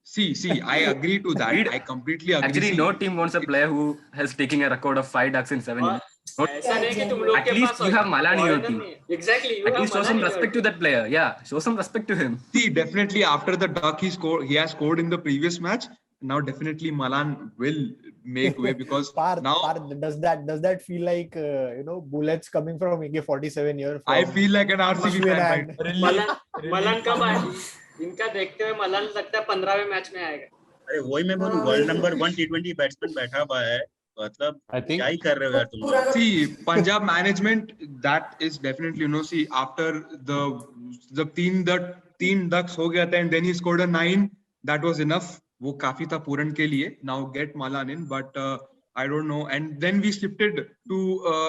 See, I agree to that. I completely agree. Actually, no team wants a player who has taken a record of 5 ducks in 7 innings. At least you have Malan in your team. Exactly. At least show some respect to that player. Yeah, show some respect to him. See, definitely after the duck he has scored in the previous match. Now definitely Malan will make way, because does that feel like bullets coming from AK-47 here? I feel like an RCB fan. Malan कब आएगी? इनका देखते हुए Malan लगता है 15वें match में आएगा. अरे वही मैं बोलूं, वर्ल्ड नंबर 1 T20 बैट्समैन बैठा हुआ है, मतलब क्या ही कर रहे हो यार तुम लोग. See, Punjab management, that is definitely see, after the 3 ducks हो गया था and then he scored a 9, that was enough. वो काफी था पूरन के लिए. Now get Malan in, but I don't know. And then we shifted to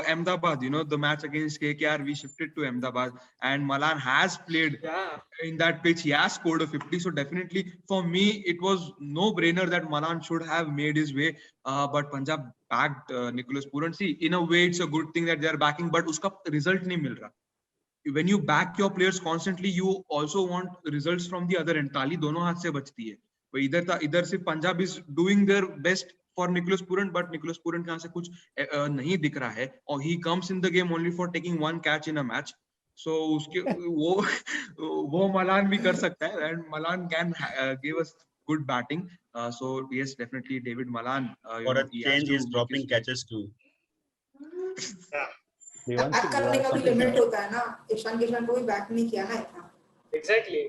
Ahmedabad, you know, the match against KKR, we shifted to Ahmedabad, and Malan has played Yeah. in that pitch. He has scored a 50. So definitely for me, it was no brainer that Malan should have made his way. But Punjab backed Nicholas Pooran. See, in a way, it's a good thing that they are backing, but uska result nahi mil raha. When you back your players constantly, you also want results from the other end. ताली दोनों हाथ से बचती है. तो इधर से Punjab is doing their best for Nicholas Pooran, but Nicholas Pooran के यहाँ से कुछ नहीं दिख रहा है. Or he comes in the game only for taking one catch in a match. So उसके वो Malan भी कर सकता है, and Malan can give us good batting. So yes, definitely David Malan. For a change, he's dropping catches too. Back करने का भी limit होता है ना. ईशान किशन को भी बैक नहीं किया ना इतना. Exactly.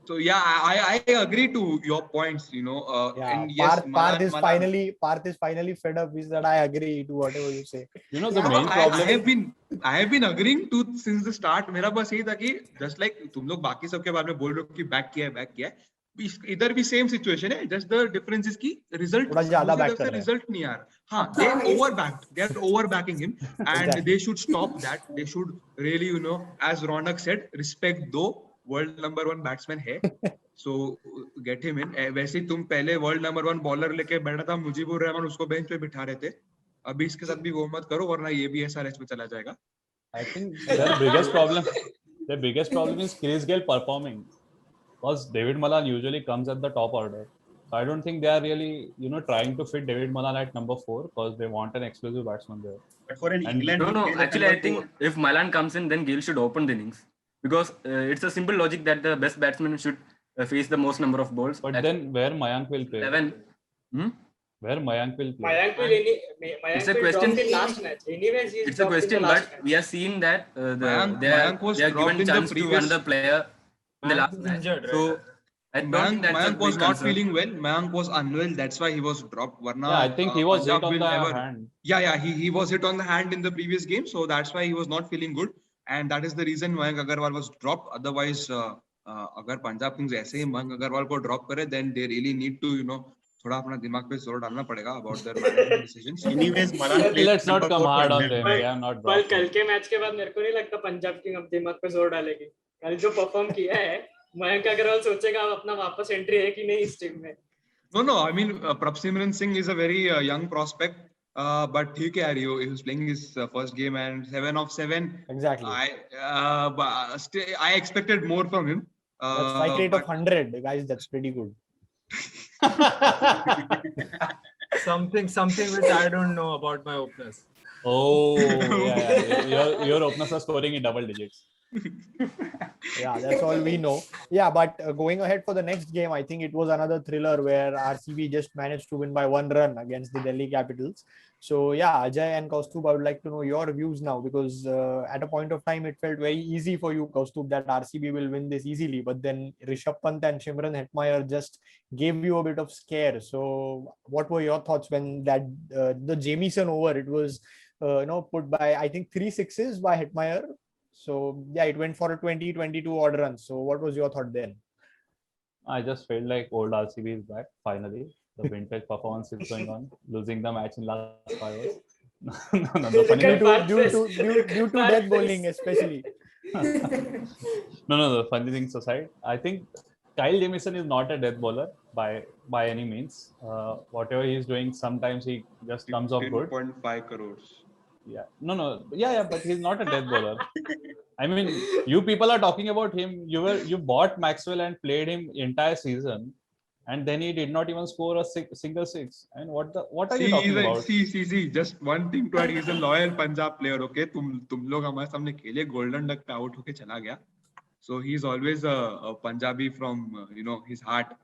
So yeah, I agree to your points, you know. Yeah, And yes, Parth is Malan- finally fed up with that. I agree to whatever you say. You know, the Yeah, main problem I have been agreeing to since the start. मेरा बस यही था कि just like तुम लोग बाकी सबके बारे में बोल रहे हो कि बैक किया है, इधर भी सेम सिचुएशन है. जस्ट द डिफरेंस इज की रिजल्ट थोड़ा ज्यादा back कर रहे हैं. रिजल्ट नहीं आ रहा. हाँ, they are over backing him, and Exactly. they should stop that. They should really, you know, as Ronak said, respect दो. वर्ल्ड नंबर 1 बैट्समैन है, सो गेट हिम इन. वैसे ही तुम पहले वर्ल्ड नंबर 1 बॉलर लेके बैठा था मुजीबुर रहमान, उसको बेंच पे बिठा रहे थे. अभी इसके साथ भी वो मत करो, वरना ये भी SRH में चला जाएगा. I think their biggest problem is Chris Gayle performing, because David Malan usually comes at the top order. So I don't think they are really, you know, trying to fit David Malan at number 4 because they want an explosive batsman there. But for an And- England, No. he plays at Actually, I number think if Malan comes in, then Gill should open the innings because it's a simple logic that the best batsman should face the most number of balls. But then where Mayank will play? 11. Where Mayank will play? Mayank will It's a will question- drop in last match. Anyways, he's It's a dropped in the question, last but match. we have seen that Mayank was they are dropped given in the chance to previous- another player in the Mayank last is match. injured, So right? I don't think that's a Mayank was big not concern. feeling well. Mayank was unwell. That's why he was dropped. Varna, Yeah, I think he was hit Punjab on will the never- hand. Yeah, he was hit on the hand in the previous game, so that's why he was not feeling good, and that is the reason Mayank Agarwal was dropped. Otherwise, अगर Punjab Kings ऐसे ही मयंक अग्रवाल को drop करे, then they really need to, you know, थोड़ा अपना दिमाग पे जोर डालना पड़ेगा about their management decisions. anyways, Malan plays Let's not number come 4 for hard on England. them. They are not पर dropped. कल के मैच के बाद मेरे को नहीं लगता पंजाब किंग अब दिमाग पे जोर डालेगी. कल जो परफॉर्म किया है, मयंक अग्रवाल सोचेगा अब अपना वापस एंट्री है कि नहीं इस टीम में. No, I mean, Prabsimran Singh is a very young prospect, but ठीक है यार, he was playing his first game and 7 of 7. Exactly. I expected more from him. That's strike rate of 100, guys. That's pretty good. Something which I don't know about my openers. Oh, yeah. Your openers are scoring in double digits. Yeah, that's all we know. Yeah, but going ahead for the next game, I think it was another thriller where RCB just managed to win by 1 run against the Delhi Capitals. So yeah, Ajay and Kaustubh, I would like to know your views now, because at a point of time it felt very easy for you, Kaustubh, that RCB will win this easily. But then Rishabh Pant and Shimron Hetmeyer just gave you a bit of scare. So what were your thoughts when that the Jamieson over, it was put by, I think, 3 sixes by Hetmeyer. So yeah, it went for a 20-22 odd runs. So what was your thought then? I just felt like old RCB is back finally. The vintage performance is going on, losing the match in last 5 hours. No, the funny Due to death bowling especially. No, the funny things aside, I think Kyle Jamieson is not a death bowler by any means. Whatever he's doing, sometimes he just comes off good. 10.5 crores. Yeah, but he's not a death bowler. I mean, you people are talking about him. You bought Maxwell and played him entire season, and then he did not even score a single six. And what are you talking about? See, just one thing to add, he's a loyal Punjab player. Okay, तुम लोग हमारे सामने खेले, golden duck पे out होके चला गया. So he's always a Punjabi from his heart.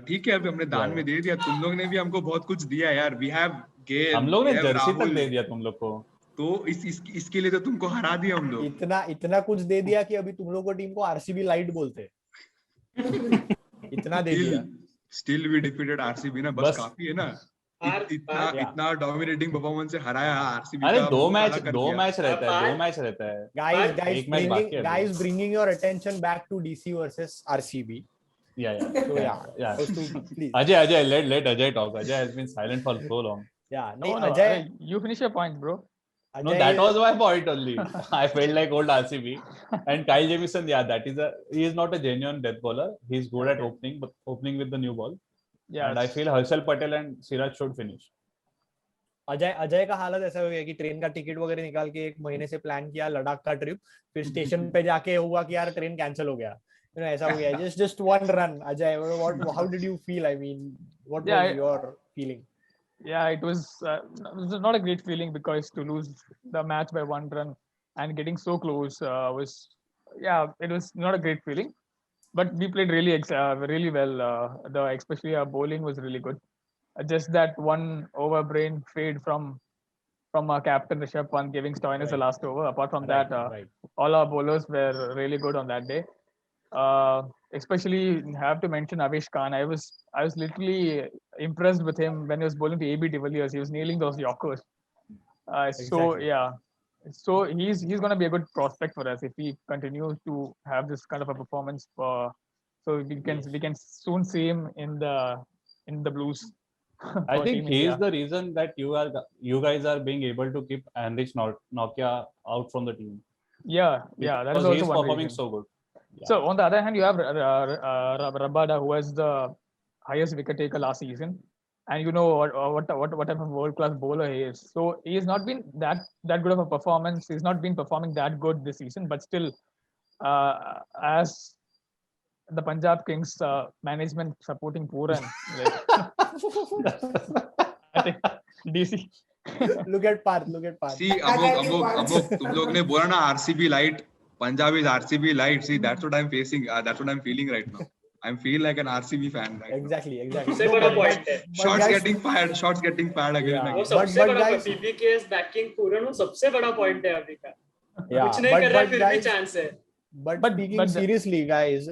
ठीक है, अभी हमने दान में दे दिया. तुम लोग ने भी हमको बहुत कुछ दिया यार. We have Gale. हम लोग ने जर्सी तक दे दिया तुम लोग को. तो इसके लिए तो तुमको हरा दिया हम लोग. इतना कुछ दे दिया कि अभी तुम लोग को टीम को आरसीबी लाइट बोलते हैं. इतना दे दिया. Still we defeated RCB ना, बस काफी है ना. इतना डोमिनेटिंग परफॉर्मेंस से हराया आरसीबी. अरे दो मैच रहता है. Guys, bringing your attention back to DC versus RCB. Yeah. So yeah. Please. Ajay, let Ajay talk. Ajay has been silent for so long. Yeah, No, nahi, no, Ajay, you finish your points, bro. No, Ajay that is- was my point only. I felt like old RCB. And Kyle Jamieson, yeah, he is not a genuine death bowler. He's good at opening, but opening with the new ball. Yeah. And I feel Harshal Patel and Siraj should finish. Ajay का हालत ऐसा हो गया कि train का ticket वगैरह निकाल के 1 महीने से प्लान किया लद्दाख का ट्रिप, फिर स्टेशन पे जाके हुआ कि यार ट्रेन कैंसिल हो गया, ऐसा हो गया. just one run. Ajay, how did you feel? I mean, what was your feeling? Yeah, it was not a great feeling because to lose the match by 1 run and getting so close it was not a great feeling. But we played really well. Especially our bowling was really good. Just that one over brain fade from our captain Rishabh Pant giving Stoinis the last over. Apart from that, all our bowlers were really good on that day. Especially have to mention Avesh Khan. I was literally impressed with him when he was bowling to AB de Villiers. He was nailing those Yorkers. So yeah, so he's going to be a good prospect for us if he continues to have this kind of a performance. So we can soon see him in the Blues. I for think Team he is India. the reason that you guys are being able to keep Heinrich Nokia out from the team. Yeah, that is Because also he is one performing reason. so good. Yeah. So on the other hand, you have Rabada, who was the highest wicket taker last season, and you know what type of world class bowler he is. So he has not been that good of a performance. He's not been performing that good this season, but still, as the Punjab Kings management supporting Pooran, I think DC. Look at Parth. See, Amok, तुम लोग ने बोला ना RCB light. Punjab is RCB light. See, that's what I'm facing. That's what I'm feeling right now. I'm feeling like an RCB fan right Exactly. सबसे बड़ा point है. now. Shots getting fired again and Yeah. वो again. सबसे बड़ा guys- PBK's backing पूरन वो सबसे बड़ा point है अभी का. Yeah, कुछ नहीं कर रहा है फिर भी guys, chance है. but speaking seriously, guys,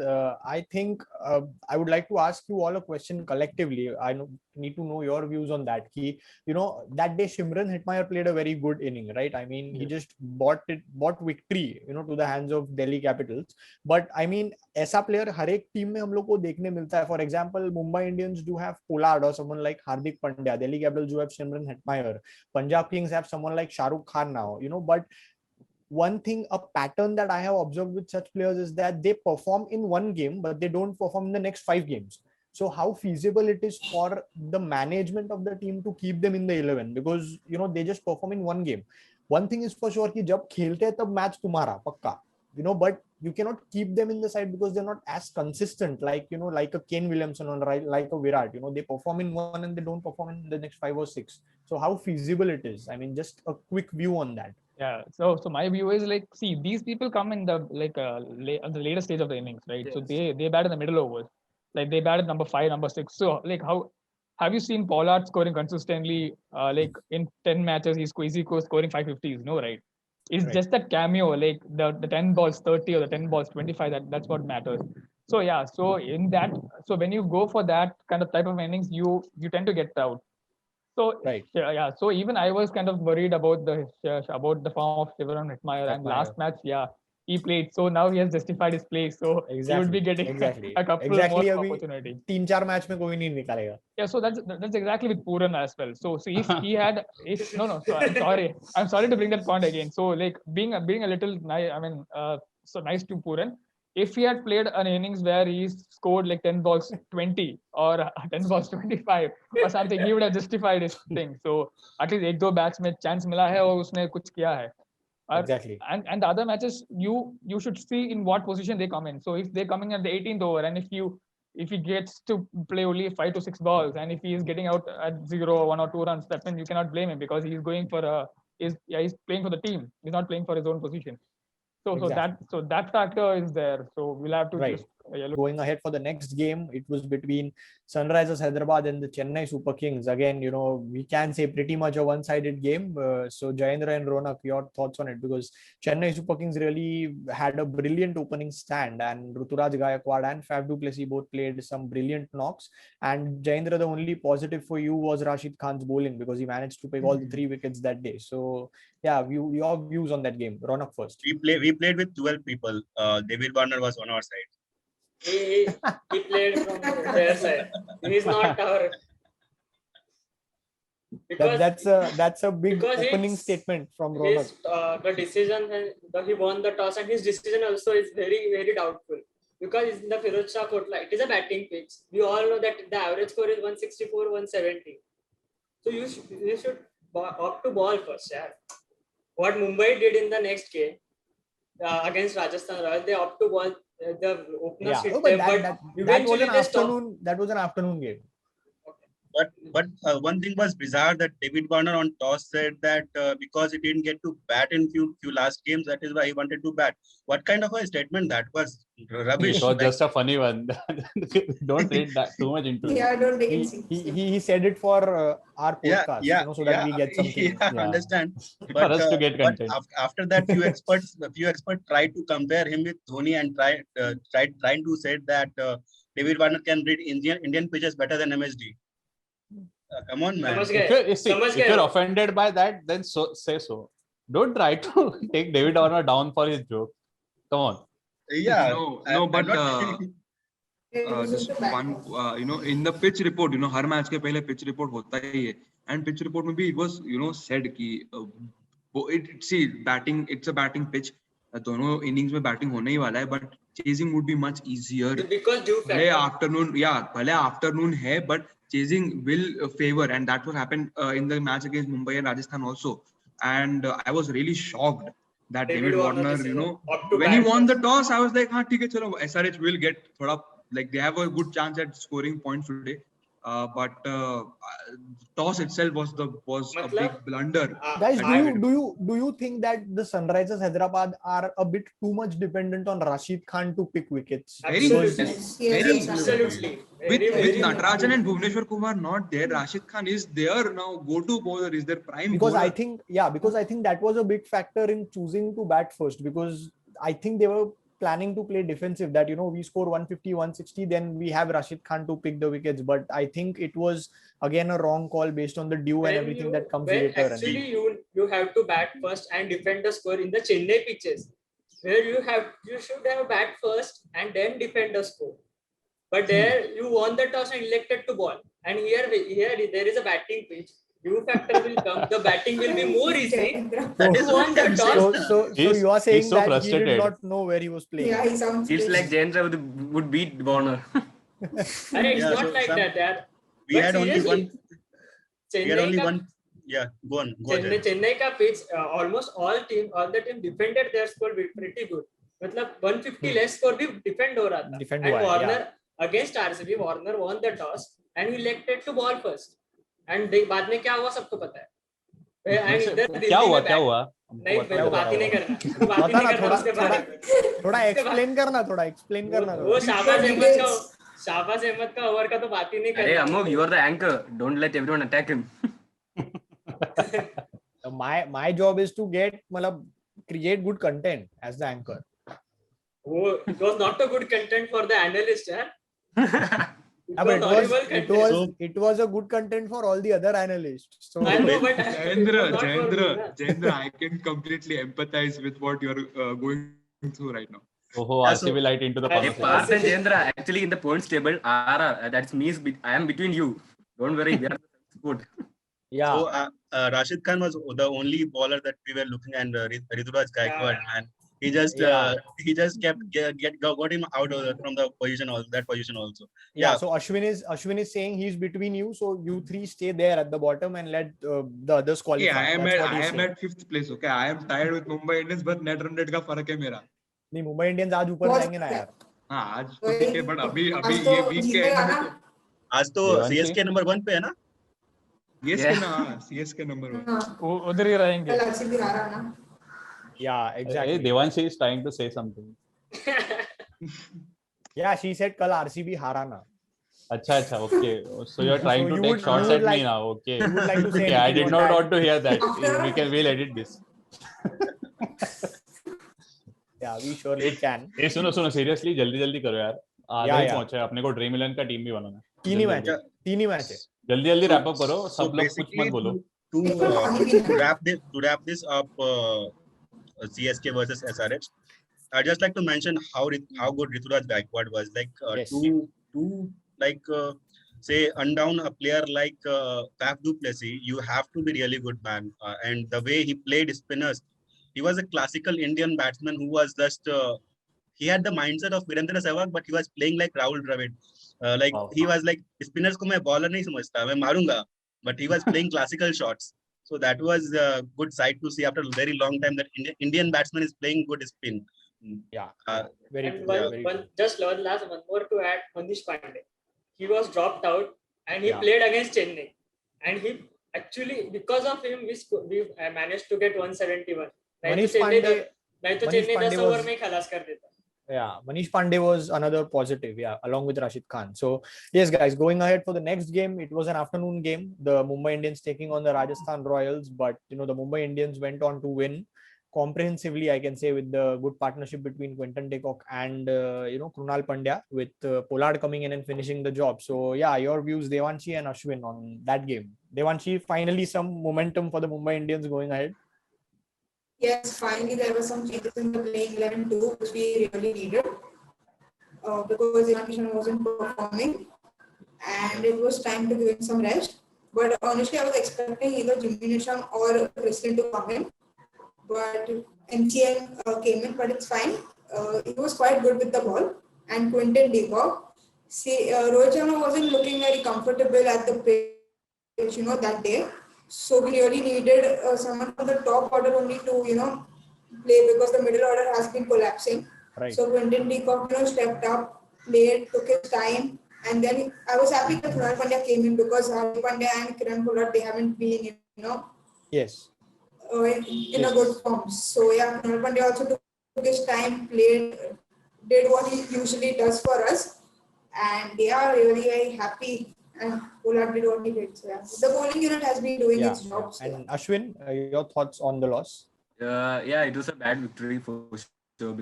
I think I would like to ask you all a question collectively. I need to know your views on that. That day Shimran Hetmeyer played a very good inning, right? I mean, he just bought victory, to the hands of Delhi Capitals. But I mean, ऐसा player हर एक team में हम लोग को देखने मिलता है. For example, Mumbai Indians do have Pollard or someone like Hardik Pandya. Delhi Capitals do have Shimran Hetmeyer. Punjab Kings have someone like Shah Rukh Khan now. But one thing, a pattern that I have observed with such players is that they perform in one game, but they don't perform in the next 5 games. So how feasible it is for the management of the team to keep them in the 11? Because, they just perform in one game. One thing is for sure कि जब खेलते हैं तब match तुम्हारा पक्का. But you cannot keep them in the side because they're not as consistent like a Kane Williamson or like a Virat. They perform in one and they don't perform in the next 5 or 6. So how feasible it is? I mean, just a quick view on that. Yeah, so my view is like, see, these people come in the the later stage of the innings, right? Yes. So they bat in the middle overs, like they bat at number 5, number 6. So like, how have you seen Pollard scoring consistently? Like in 10 matches, he's scoring 550s, no, right? It's Right. just that cameo, like the 10 balls 30 or the 10 balls 25. That's what matters. So yeah, so when you go for that kind of type of innings, you tend to get out. So Right. yeah. So even I was kind of worried about the form of Shimran Hetmeyer, and last match, he played. So now he has justified his place. So he would be getting a couple more अभी opportunity. 3-4 match में कोई नहीं निकालेगा. Yeah, so that's exactly with Pooran as well. So if he had, so I'm sorry to bring that point again. So like being a little so nice to Pooran. If he had played an innings where he scored like 10 balls 20 or 10 balls 25 or something, he would have justified his thing. So at least 1-2 bats में chance मिला है और उसने कुछ किया है. Exactly. And the other matches, you should see in what position they come in. So if they're coming at the 18th over, and if he gets to play only 5 to 6 balls, and if he is getting out at 0, 1 or 2 runs, that means you cannot blame him because he's going for he's playing for the team. He's not playing for his own position. So that factor is there. So we'll have to just Going ahead for the next game, it was between Sunrisers Hyderabad and the Chennai Super Kings. Again, we can say pretty much a one-sided game. So Jayendra and Ronak, your thoughts on it? Because Chennai Super Kings really had a brilliant opening stand, and Ruturaj Gaikwad and Faf du Plessis both played some brilliant knocks. And Jayendra, the only positive for you was Rashid Khan's bowling because he managed to pick all the 3 wickets that day. So yeah, your views on that game. Ronak first. We played with 12 people. David Warner was on our side. He played from their side. He's not our. because that's a big because opening it's- statement from Ronak. his the decision and he won the toss, and his decision also is very doubtful, because in the Firoz Shah Kotla it is a batting pitch. We all know that the average score is 164, 170. So you should opt to ball first. Yeah. What Mumbai did in the next game against Rajasthan Royals, they opt to ball the openers Yeah, hit no, but them, that was eventually an they stop. afternoon. That was an afternoon game. But one thing was bizarre that David Warner on toss said that because he didn't get to bat in few last games, that is why he wanted to bat. What kind of a statement that was? Rubbish. It was Like, just a funny one. Don't read that too much into it. Yeah, don't take it seriously. He said it for our yeah, podcast, yeah, you know, so that we get something. Yeah, Yeah. understand. For us to get but content. after that, few experts tried to compare him with Dhoni and trying to say that David Warner can read Indian pitches better than MSD. Come on, man. समझ If गए, you're, see, समझ if गए you're वो। offended by that, then say so. Don't try to take David Warner down for his joke. Come on. Yeah. No, I'm but not- just one, in the pitch report, her match के पहले pitch report होता ही है, and pitch report में भी it was, said कि batting, it's a batting pitch, दोनों innings में batting होने ही वाला है, but chasing would be much easier. Because due भले factor. भले afternoon है, but chasing will favor, and that's what happened in the match against Mumbai and Rajasthan also. And I was really shocked that David Warner, opt to when he bat won the first. toss, I was like, हाँ ठीक है चलो, SRH will get थोड़ा, like they have a good chance at scoring points today. But toss itself was a मतलब, big blunder. Guys, that do you think that the Sunrisers Hyderabad are a bit too much dependent on Rashid Khan to pick wickets? Very Because- much. Yes, Very yes, Absolutely. with Very much. Natarajan and Bhuvneshwar Kumar not there, Rashid Khan is their now go-to bowler, is their prime because bowler. I think that was a big factor in choosing to bat first, because I think they were planning to play defensive, that we score 150, 160, then we have Rashid Khan to pick the wickets. But I think it was again a wrong call based on the due and everything that comes when later. actually you have to bat first and defend the score in the Chennai pitches, where you should have bat first and then defend the score. But there you won the toss and elected to ball, and here there is a batting pitch. Due factor will come. The batting will be more easy. That is You won what the I'm toss. saying. So He's- you are saying he's so that he frustrated. did not know where he was playing. Yeah, he sounds Feels pissed. like Jayendra would beat Warner. And it's Yeah, not so like some- that, yaar. We But had only seriously, one. We had only one. Yeah, go on. Go ahead. Chennai का pitch, almost all the team defended their score pretty good. मतलब 150 less score भी defend हो रहा था. Defend And हुआ है, Warner against RCB, Warner won the toss and he elected to ball first. And बाद में क्या हुआ सबको पता है. And इधर दिल्ली क्या हुआ में क्या bat- हुआ? नहीं, हमको मैं तो बात ही नहीं करना. तो बात ही बता नहीं ना, करना उसके बाद. थोड़ा एक्सप्लेन करना वो शाहबाज अहमद का ओवर का तो बात ही नहीं Hey, करना. Amog, you are the anchor. Don't let everyone attack him. my job is to create good content as the anchor. It was not a good content for the analyst, yaar. Yeah, but horrible content. it was a good content for all the other analysts. So I know, but Jayendra, I can completely empathize with what you're going through right now. Oh, Yeah, so- RCB light into the Hey, Hey, power. Parth and Jayendra, actually in the points table, that's me. I am between you. Don't worry, we are good. yeah, So Rashid Khan was the only bowler that we were looking at, Rituraj Gaikwad, and he just kept got him out from the position also, that position also. yeah. Yeah. So Ashwin is saying he's between you. So you three stay there at the bottom and let the others qualify. Yeah, I That's what am he's saying. at 5th place. Okay, I am tied with Mumbai Indians, but net run rate का फर्क है मेरा. नहीं, Mumbai Indians आज ऊपर बहुत जाएंगे ना यार. हाँ, आज तो ठीक है, but अभी आज ये तो week के जीतेगा end ना. में आज तो देवांशी? CSK नंबर 1 पे है ना? CSK ना, CSK number 1. हाँ, उधर ही रहेंगे. कल RCB हारा ना. Yeah, exactly. Hey, Devanshi is trying to say something. Yeah, she said कल RCB हारा ना. अच्छा, okay. So you're trying So to you take would- shots you at would me like- now. Okay. you would like to say Okay, I anything did on not that? want to hear that. After- We'll edit this. Yeah, we surely can. ए सुनो seriously जल्दी करो यार. आगे Yeah. पहुंचे अपने को dream 11 का team भी बनाना है. तीन ही मैच है. जल्दी रैप अप करो. So सब लोग कुछ basically, मत बोलो. to wrap this up, CSK versus SRH, I'd just like to mention how good Rituraj Gaikwad was. Like Yes. two say undown a player like Faf du Plessis, you have to be really good, man. And the way he played spinners, he was a classical Indian batsman who was just he had the mindset of Virendra Sehwag, but he was playing like Rahul Dravid. Like Wow. he was like spinners ko main bowler nahi samajhta, main marunga, but he was playing classical shots. So that was a good sight to see after a very long time that Indian batsman is playing good spin. Yeah, Uh, very And true. yeah. Very one true. just one last one more to add, Manish Pandey. He was dropped out and he Yeah. played against Chennai. And he actually, because of him, we managed to get 171. Manish Pandey, नहीं तो Manish Chennai Pandey 10 over was- में ही खलास कर देता. yeah, Manish Pandey was another positive, yeah, along with Rashid Khan. So, yes, guys, going ahead for the next game, it was an afternoon game. The Mumbai Indians taking on the Rajasthan Royals, but the Mumbai Indians went on to win comprehensively, I can say, with the good partnership between Quinton de Kock and Krunal Pandya, with Pollard coming in and finishing the job. So, yeah, your views, Devanshi and Ashwin, on that game. Devanshi, finally some momentum for the Mumbai Indians going ahead. Yes, finally there were some changes in the playing 11 too, which we really needed because Ishan Kishan wasn't performing, and it was time to give him some rest. But honestly, I was expecting either Jimmy Nisham or Kristen to come in, but MCN came in, but it's fine. He was quite good with the ball, and Quinton de Kock. See, Rohit Sharma wasn't looking very comfortable at the pitch, that day. So we really needed someone from the top order only to, play because the middle order has been collapsing. Right. So Quinton de Kock, stepped up, played, took his time, and then I was happy that Krunal Pandya came in because Hardik Pandya and Kiran Pollard, they haven't been, Yes. in a good form. So yeah, Krunal Pandya also took his time, played, did what he usually does for us, and they are really very happy. And Pollard did what he did. So yeah, the bowling unit has been doing its job. So, And Ashwin, your thoughts on the loss? Yeah, it was a bad victory for sure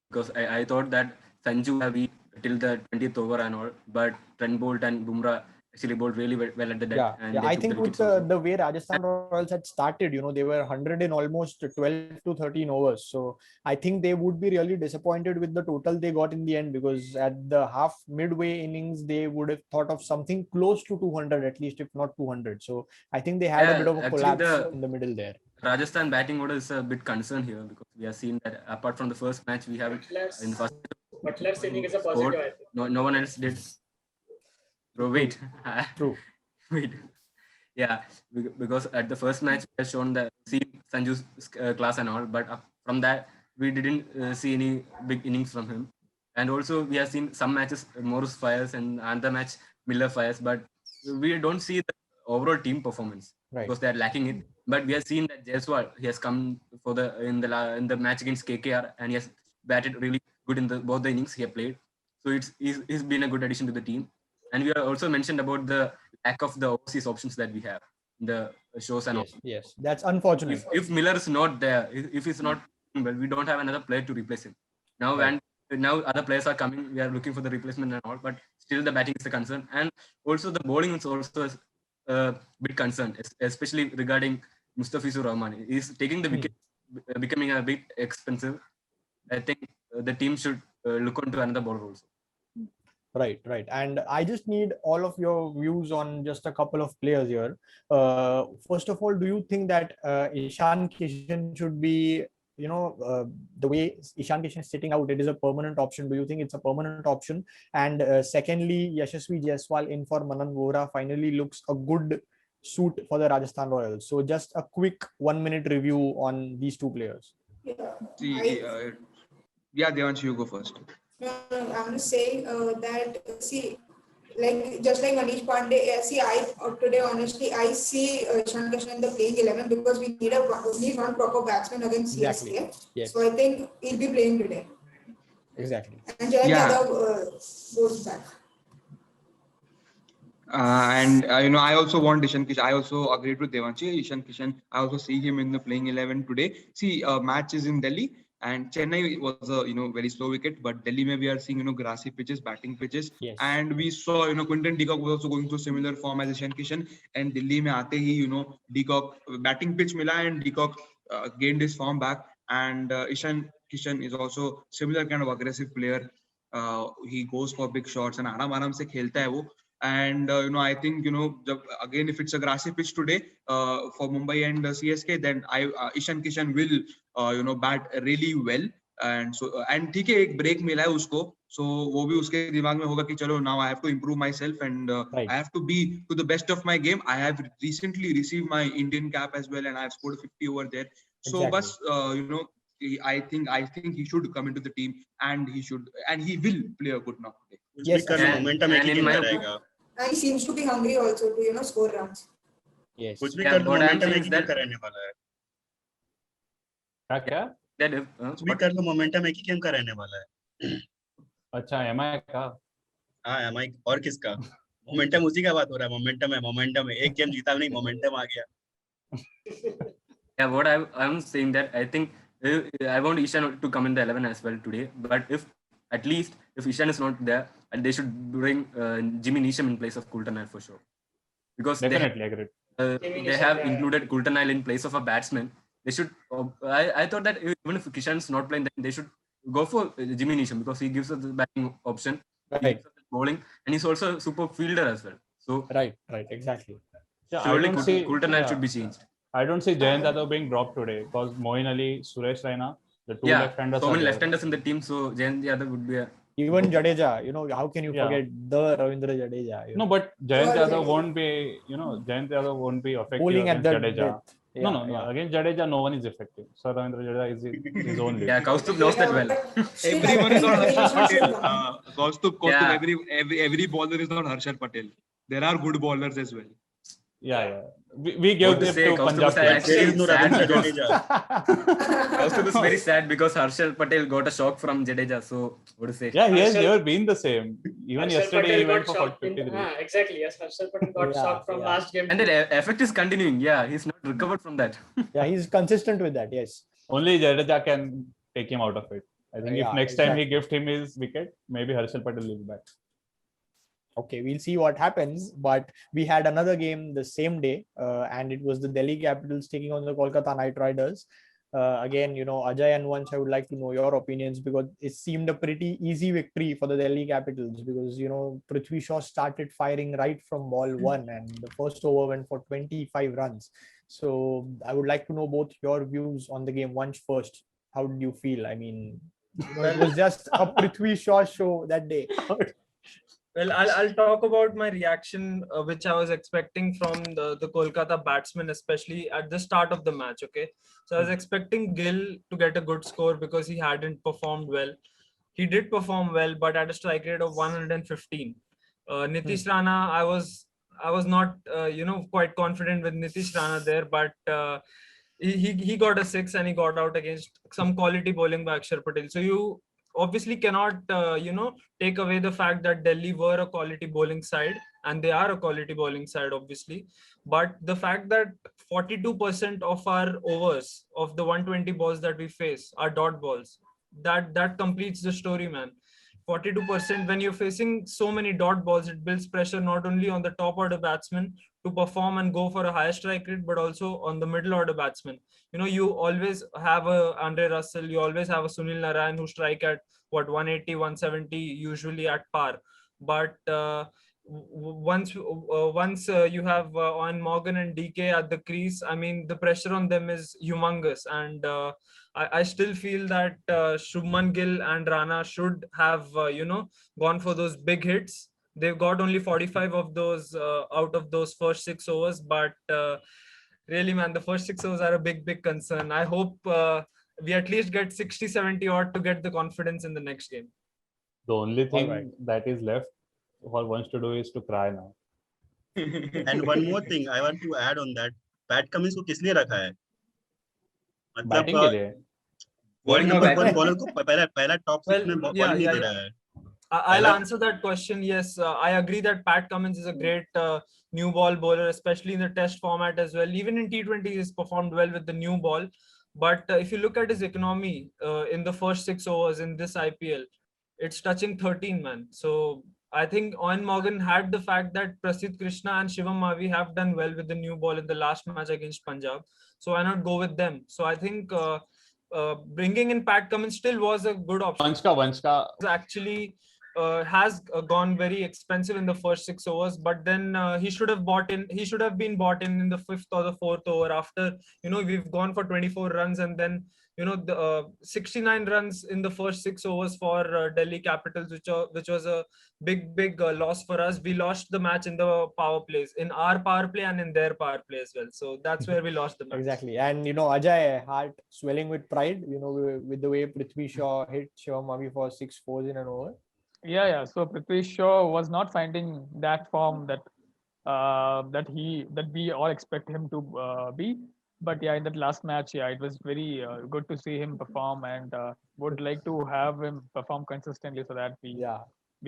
because I thought that Sanju would have been till the 20th over and all, but Trent Bolt and Bumrah actually bowled really well at the death. Yeah, and yeah. they I took think the with wickets also. the way Rajasthan Royals had started, they were 100 in almost 12 to 13 overs. So I think they would be really disappointed with the total they got in the end, because at the midway innings, they would have thought of something close to 200 at least, if not 200. So I think they had a bit of a actually collapse in the middle there. Rajasthan batting order is a bit concerned here because we have seen that apart from the first match, we have in the first Butler's inning is a scored. positive, I think. No one else did. Bro, wait. True. Wait. Yeah, because at the first match, we have shown the Sanju's class and all, but from that, we didn't see any big innings from him. And also, we have seen some matches, Morris fires, and another match, Miller fires, but we don't see the overall team performance because they are lacking it. But we have seen that Jaiswal, he has come for in the match against KKR, and he has batted really good in both the innings he has played. So he's been a good addition to the team. And we have also mentioned about the lack of the overseas options that we have in the shows and all. Yes, that's unfortunate. If Miller is not there, if he's not well, we don't have another player to replace him. Now now other players are coming, we are looking for the replacement and all, but still the batting is the concern. And also the bowling is also a bit concerned, especially regarding Mustafizur Rahman. He's taking the wicket, becoming a bit expensive. I think the team should look onto another bowler also. Right. And I just need all of your views on just a couple of players here. First of all, do you think that Ishan Kishan should be, the way Ishan Kishan is sitting out, it is a permanent option? Do you think it's a permanent option? And secondly, Yashasvi Jaiswal in for Manan Vohra finally looks a good suit for the Rajasthan Royals. So just a quick 1 minute review on these two players. Yeah, Devanshi, you go first. No, I'm just saying that, just like Manish Pandey, today, honestly, I see Ishan Kishan in the playing 11 because we need one proper batsman against CSK. Yes. So I think he'll be playing today. Exactly. And Jayant Yadav goes back. I also want Ishan Kishan. I also agree with Devanshi. Ishan Kishan, I also see him in the playing 11 today. See, match is in Delhi. And Chennai was a very slow wicket, but Delhi we are seeing grassy pitches, batting pitches, and we saw Quinton de Kock was also going through similar form as Ishan Kishan, and Delhi mein aate hi de Kock batting pitch mila and de Kock gained his form back, and Ishan Kishan is also similar kind of aggressive player, he goes for big shots and आराम से खेलता है वो. And I think again, if it's a grassy pitch today for Mumbai and CSK, then Ishan Kishan will bat really well. And so and ठीक है, एक break मिला है उसको, so वो भी उसके दिमाग में होगा कि चलो now I have to improve myself and Right. I have to be to the best of my game. I have recently received my Indian cap as well, and I have scored 50 over there. So Exactly. bas I think he should come into the team, and he will play a good knock today. कुछ Yes, भी कर लो, and- momentum एक and he in game my का रहेगा. He seems to be hungry also to score runs. Yes. कुछ भी Yeah, कर लो, what I'm momentum saying एक is ही गेम that- का रहने वाला है. क्या That if, कुछ भी कर लो, मोमेंटम एक ही गेम का रहने वाला है. अच्छा MI का हाँ, एमआई और किसका? मोमेंटम उसी का बात हो रहा है. मोमेंटम है. एक गेम जीता नहीं, मोमेंटम आ गया. yeah, what I'm saying that I think I want Ishan to come in the 11 as well today. But if at least if Ishan is not there, and they should bring Jimmy Neesham in place of Coulter for sure, because definitely agreed. they have included Coulter in place of a batsman. They should. I thought that even if Kishan is not playing, then they should go for Jimmy Neesham because he gives us the batting option, he Right. gives us the bowling, and he's also a super fielder as well. So Right. Exactly. Yeah, surely I don't see Coulter yeah, should be changed. I don't see Jayant Yadav being dropped today because Moeen Ali, Suresh Raina, the two Yeah, left-handers so are many there. left-handers in the team. So Jayant Yadav would be a Even Jadeja, how can you Yeah. forget the Ravindra Jadeja? No, but Jayant Sure, Yadav Jadeja. won't be, Jayant Yadav won't be effective Bowling at against the Jadeja. depth. Yeah, No. yeah. Against Jadeja, no one is effective. Sir Ravindra Jadeja is his own league. yeah. Kaustubh knows that well. Everyone is not Harshal Patel. Patel. Kaustubh, Yeah. every bowler is not Harshal Patel. There are good bowlers as well. Yeah. We gave What to it say, to Kaustubh Punjab. was players. actually There is no sad Ravindra because Jadeja. Kaustubh is very sad because Harshal Patel got a shock from Jadeja. So what to say? Yeah, he has Harshal- never been the same. Even Harshal yesterday Patel he went got for shocked in 53. exactly, yes. Harshal Patel got Yeah, shocked from yeah. last game. And the effect is continuing. Yeah, he's not recovered from that. Yeah, he's consistent with that. Yes. Only Jadeja can take him out of it. I think Yeah, if next time he exactly. gift him his wicket, maybe Harshal Patel will be back. Okay, we'll see what happens. But we had another game the same day, and it was the Delhi Capitals taking on the Kolkata Knight Riders. Again, Ajay and Vansh, I would like to know your opinions because it seemed a pretty easy victory for the Delhi Capitals because, Prithvi Shaw started firing right from ball one and the first over went for 25 runs. So I would like to know both your views on the game. Vansh first, how did you feel? I mean, it was just a Prithvi Shaw show that day. Well, I'll talk about my reaction, which I was expecting from the Kolkata batsmen, especially at the start of the match. Okay, so I was expecting Gill to get a good score because he hadn't performed well. He did perform well, but at a strike rate of 115. Nitish Rana, I was not quite confident with Nitish Rana there, but he got a 6 and he got out against some quality bowling by Akshar Patel. So you obviously cannot take away the fact that Delhi were a quality bowling side and they are a quality bowling side obviously, but the fact that 42% of our overs of the 120 balls that we face are dot balls, that completes the story, man. 42%, when you're facing so many dot balls, it builds pressure not only on the top order batsman to perform and go for a higher strike rate, but also on the middle order batsman. You always have a Andre Russell, you always have a Sunil Narayan who strike at 180, 170, usually at par. But once you have Owen Morgan and DK at the crease, I mean, the pressure on them is humongous. And I still feel that Shubman Gill and Rana should have, gone for those big hits. They've got only 45 of those out of those first 6 overs. But really, man, the first 6 overs are a big concern. I hope we at least get 60, 70 odd to get the confidence in the next game. The only thing Alright. that is left for Vansh to do is to cry now. And one more thing I want to add on that, Pat Cummins को किस लिए रखा है? Batting के लिए. World no, number 1 batting. Bowler को पहला top 6 में बॉल नहीं दे रहा है. I'll Hello? answer that question. Yes, I agree that Pat Cummins is a great new ball bowler, especially in the test format as well. Even in T20, he's performed well with the new ball. But if you look at his economy in the first 6 overs in this IPL, it's touching 13, man. So I think Owen Morgan had the fact that Prasidh Krishna and Shivam Mavi have done well with the new ball in the last match against Punjab. So why not go with them? So I think bringing in Pat Cummins still was a good option. Vanshka. Actually has gone very expensive in the first 6 overs, but then he should have been bought in the 5th or the 4th over after, we've gone for 24 runs, and then the 69 runs in the first 6 overs for Delhi Capitals, which was a big loss for us. We lost the match in the power plays, in our power play and in their power play as well. So that's where we lost the match. Exactly. And Ajay, heart swelling with pride, with the way Prithvi Shaw hit Shivam Mavi for 6 fours in an over. Yeah. So Prithvi Shaw was not finding that form that we all expect him to be. But yeah, in that last match, it was very good to see him perform, and would like to have him perform consistently so that we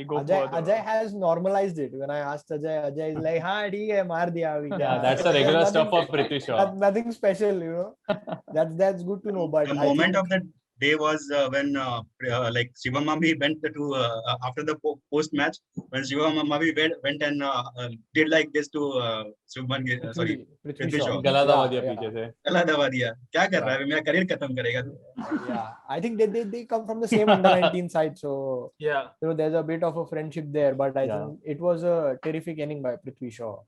go further. Ajay has normalized it. When I asked Ajay is like, "Ha, theek hai, maar diya." Yeah, that's the regular stuff of Prithvi Shaw. Nothing special, That's good to know. But the moment of the day was when like Shivam Mavi went to after the post match, when Shivam Mavi went and did like this to Prithvi Shaw. गला दबा दिया पीछे से. गला दबा दिया. क्या कर रहा है? मेरा career खत्म करेगा तू. Yeah, I think they come from the same under-19 side, so yeah, there's a bit of a friendship there. But I think it was a terrific inning by Prithvi Shaw,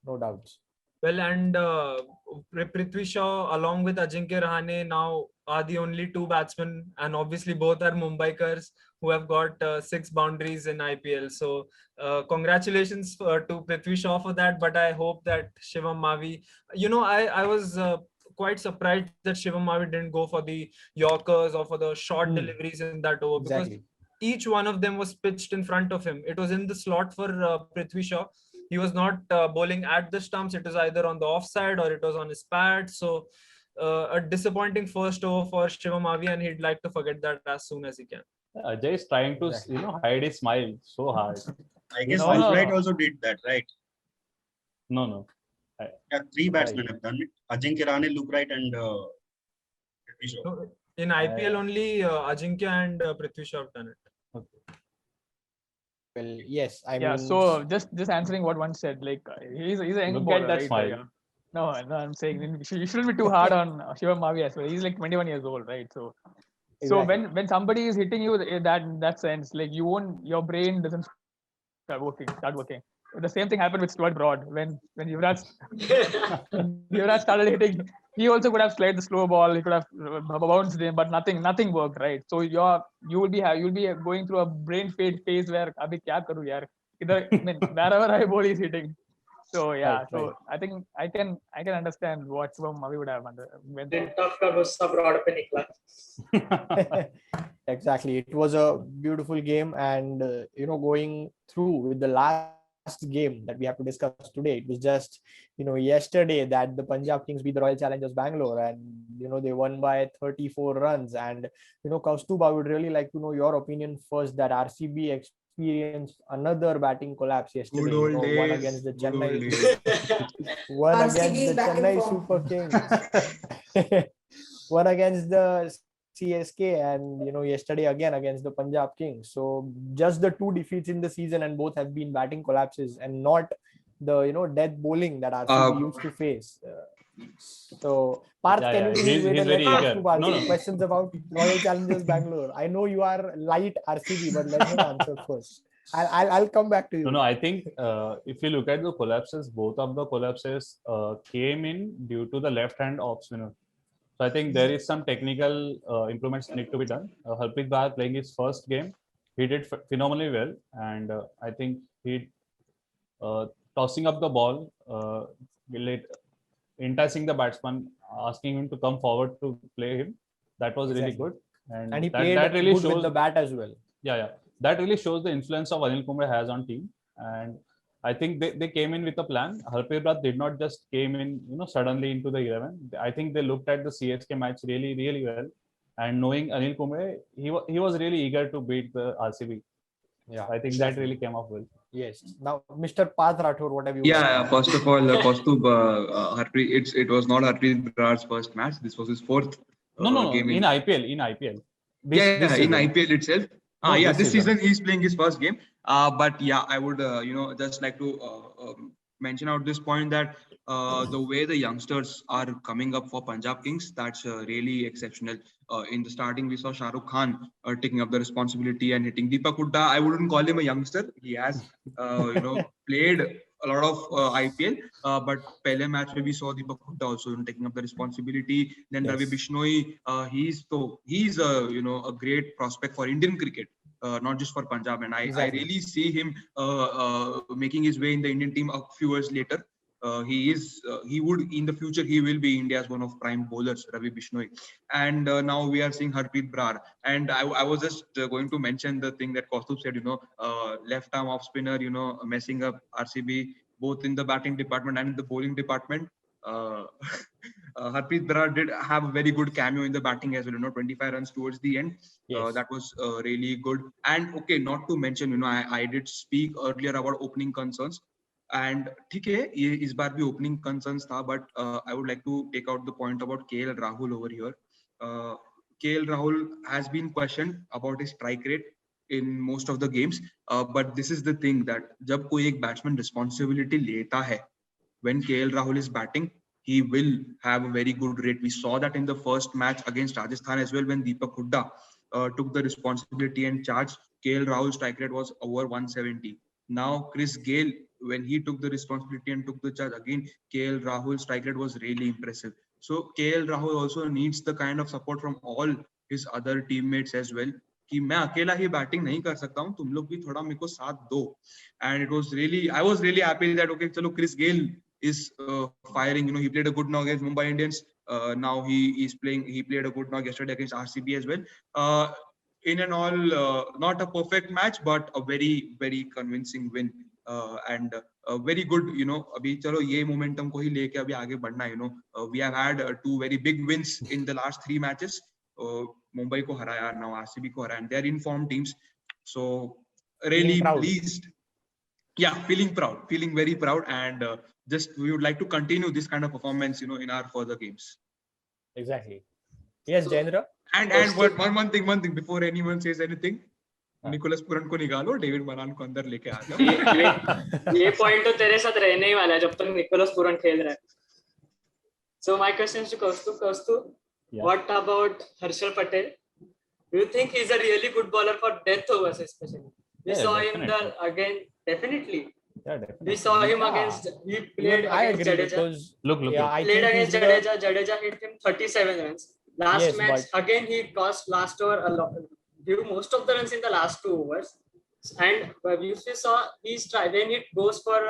no doubts. Well, and Prithvi Shaw along with Ajinkya Rahane now are the only 2 batsmen, and obviously both are Mumbaikars who have got 6 boundaries in IPL. So congratulations to Prithvi Shaw for that. But I hope that Shivam Mavi, I was quite surprised that Shivam Mavi didn't go for the Yorkers or for the short deliveries in that over, because each one of them was pitched in front of him. It was in the slot for Prithvi Shaw. He was not bowling at the stumps. It was either on the offside or it was on his pad. So a disappointing first over for Shivam Mavi, and he'd like to forget that as soon as he can. Ajay is trying to hide his smile so hard. I guess Luke Wright also did that, right? No. Yeah, 3 batsmen have done it. Ajinkya Rahane, Luke Wright, and Prithvi Shaw. No, in IPL only Ajinkya and Prithvi Shaw have done it. Well, yes, I mean. So just answering what one said, like he's a young bowler, that right? smile. No, I'm saying you shouldn't be too hard on Shivam Mavi as well. He's like 21 years old, right? So when somebody is hitting you in that sense, like your brain doesn't start working. The same thing happened with Stuart Broad when Yuvraj started hitting. He also could have slayed the slow ball. He could have bounced in, but nothing worked, right? So you'll be going through a brain fade phase where abhi kya karu yaar? Wherever I bowl, he's hitting. So yeah, right. I think I can understand what Shivam Mavi would have went through. Exactly, it was a beautiful game, and going through with the last game that we have to discuss today, it was just yesterday that the Punjab Kings beat the Royal Challengers Bangalore, and they won by 34 runs. And Kaustubh, I would really like to know your opinion first, that RCB experienced another batting collapse yesterday. One against the Chennai Super Kings, one against the CSK, and yesterday again against the Punjab Kings. So just the 2 defeats in the season, and both have been batting collapses and not the death bowling that RCB used to face. So Parth, can you he's very eager. No. Questions about Royal Challengers Bangalore? I know you are light RCB, but let me answer first. I'll come back to you. No, I think if you look at the collapses, both of the collapses came in due to the left-hand off spinner. So I think there is some technical improvements need to be done. Harpreet Brar playing his first game, he did phenomenally well, and I think he tossing up the ball, enticing the batsman, asking him to come forward to play him. That was really good, and he played that really good with the bat as well. Yeah. That really shows the influence of Anil Kumble has on team, and I think they came in with a plan. Harpreet Brar did not just came in, suddenly into the 11. I think they looked at the CSK match really, really well, and knowing Anil Kumble, he was really eager to beat the RCB. Yeah, I think that really came off well. Yes. Now, Mr. Parth Rathore, what have you? Yeah. First of all, Harpreet, it was not Harpreet Brar's first match. This was his 4th. Game in IPL. In IPL itself. This season he's playing his first game. But yeah, I would just like to mention out this point that the way the youngsters are coming up for Punjab Kings, that's really exceptional. In the starting, we saw Shah Rukh Khan taking up the responsibility and hitting. Deepak Hooda, I wouldn't call him a youngster. He has, played a lot of IPL, but pehle match where we saw Deepak Hooda also taking up the responsibility. Then Ravi Yes. Bishnoi, he's a great prospect for Indian cricket. Not just for Punjab, and I Exactly. really see him making his way in the Indian team a few years later. He would in the future, he will be India's one of prime bowlers, Ravi Bishnoi. And now we are seeing Harpreet Brar. And I was just going to mention the thing that Kaustubh said, left arm off spinner, messing up RCB both in the batting department and in the bowling department. Harpreet Brar did have a very good cameo in the batting as well, 25 runs towards the end. Yes. That was really good. And okay, not to mention, I did speak earlier about opening concerns. And ठीक है, ये इस बार भी opening concerns था, but I would like to take out the point about KL Rahul over here. KL Rahul has been questioned about his strike rate in most of the games, but this is the thing that जब कोई एक batsman responsibility लेता है, when KL Rahul is batting, he will have a very good rate. We saw that in the first match against Rajasthan as well, when Deepak Hooda took the responsibility and charge. KL Rahul's strike rate was over 170. Now Chris Gayle, when he took the responsibility and took the charge again, KL Rahul's strike rate was really impressive. So KL Rahul also needs the kind of support from all his other teammates as well. कि मैं अकेला ही batting नहीं कर सकता हूँ, तुम लोग भी थोड़ा मेरे को साथ दो. And it was really, I was really happy that okay, चलो Chris Gayle is firing. He played a good knock against Mumbai Indians. Now he played a good knock yesterday against RCB as well. In and all, not a perfect match, but a very, very convincing win. And very good, अभी चलो ये momentum को ही लेके अभी आगे बढ़ना. We have had 2 very big wins in the last 3 matches. Mumbai को हराया, now RCB को हराया, and they are informed teams. So really pleased. Yeah, feeling proud, feeling very proud, and just we would like to continue this kind of performance, in our further games. Exactly. Yes, Jayendra. And one thing before anyone says anything, Nicholas Pooran को निकालो, David मरान को अंदर लेके आ जाओ. ये point तो तेरे साथ रहने ही वाला है जब तक निकोलस पुरन खेल रहा है. So my question is to Kaustubh, what about Harshal Patel? Do you think he's a really good bowler for death overs especially? We saw him again, definitely. Yeah, definitely. We saw him he played against Jadeja. Look. I played think against Jadeja hit him 37 runs. Last match, again he cost last over a lot. Due most of the runs in the last 2 overs. And we saw when it goes for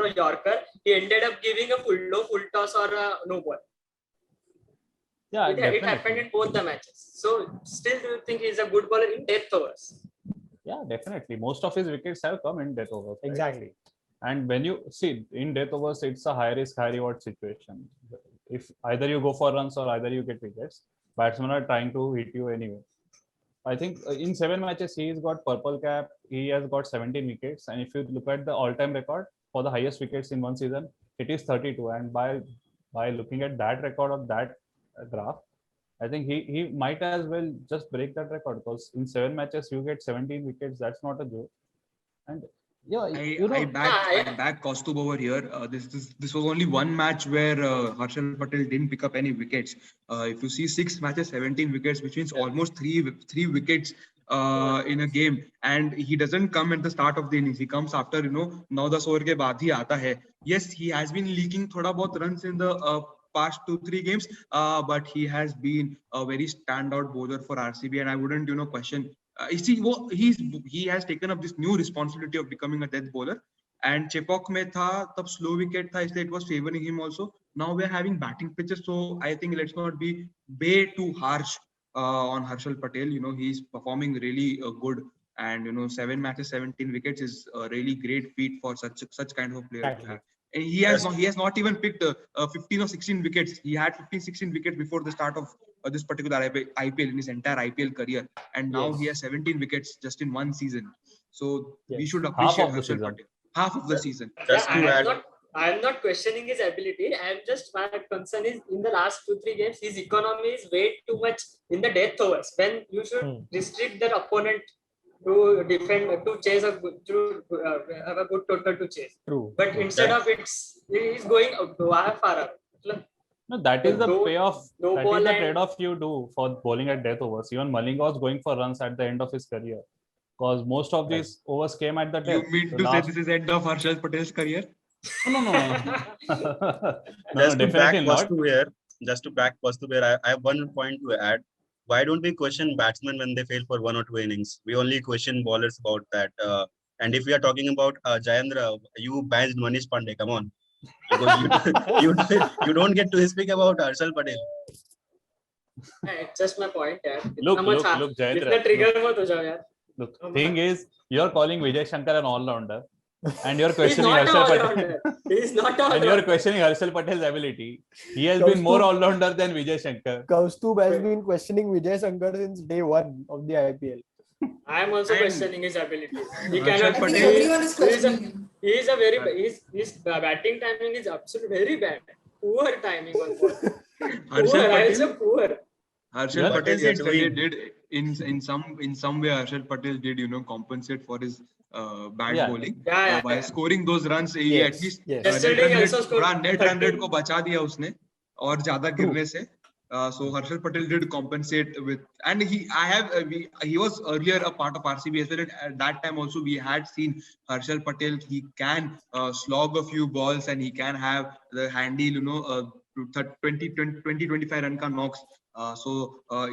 a Yorker, he ended up giving a full toss or a no ball. Yeah, it happened in both the matches. So still, do you think he's a good bowler in death overs? Yeah, definitely. Most of his wickets have come in death overs. Right? Exactly. And when you see in death overs, it's a high risk, high reward situation. If either you go for runs or either you get wickets, batsmen are trying to hit you anyway. I think in 7 matches, he's got purple cap. He has got 17 wickets. And if you look at the all-time record for the highest wickets in one season, it is 32. And by looking at that record of that graph, I think he might as well just break that record, because in 7 matches you get 17 wickets. That's not a joke. And yeah, I back Kaustubh over here. This was only one match where Harshal Patel didn't pick up any wickets. If you see 6 matches, 17 wickets, which means almost three wickets in a game, and he doesn't come at the start of the innings. He comes after 9-10 over के बाद ही आता है. Yes, he has been leaking थोड़ा बहुत runs in the past 2-3 games, but he has been a very standout bowler for RCB, and I wouldn't question. He has taken up this new responsibility of becoming a death bowler. And Chepauk mein tha, tab slow wicket tha, isliye it was favoring him also. Now we are having batting pitches, so I think let's not be way too harsh on Harshal Patel. He's performing really good, and 7 matches, 17 wickets is a really great feat for such kind of a player to have. And he has not even picked 15 or 16 wickets. He had 15-16 wickets before the start of this particular IPL in his entire IPL career, and now he has 17 wickets just in one season. So we should appreciate Harshal Patel. Half of the season. I'm not questioning his ability. My concern is in the last 2-3 games, his economy is way too much in the death overs when you should restrict their opponent to defend, to chase to have a good total to chase. True. But instead of he's going far up. No, that is the No- payoff. no That ball is the and- trade-off you do for bowling at death overs. Even Malinga was going for runs at the end of his career, because most of these overs came at the You death. mean The to say last- this is end of Harshal Patel's career? No, no, no, no, Just to back definitely not. Vastu here, I have one point to add. Why don't we question batsmen when they fail for 1 or 2 innings? We only question bowlers about that. And if we are talking about Jayendra, you banished Manish Pandey. Come on, because you don't get to speak about Harshal Patel. It's just my point, yeah. Look, Jayendra. इतना trigger मत हो जाओ यार. Look, thing is, you're calling Vijay Shankar an all-rounder, and you're He's questioning not Harshal Patel. all-rounder. He's not all And you're questioning Harshal Patel's ability. He has been more all-rounder than Vijay Shankar. Kaustubh has been questioning Vijay Shankar since day one of the IPL. I am also And- questioning his ability. He Harshal cannot. I think Patel- everyone is questioning him. He is a very. His batting timing is absolutely very bad. Poor timing on ball. Harshal Poor. I Patel- say poor. Harshal Yeah, Patel is he yesterday doing? did in some way Harshal Patel did compensate for his bad Yeah. bowling Yeah, by yeah. scoring those runs. He Yes, at least yes. Yesterday he also scored net 13. run rate को बचा दिया उसने और ज्यादा गिरने से. So Harshal Patel did compensate with, and he was earlier a part of RCB as well. And at that time also we had seen Harshal Patel. He can slog a few balls and he can have the handy 20-25 run ka knocks.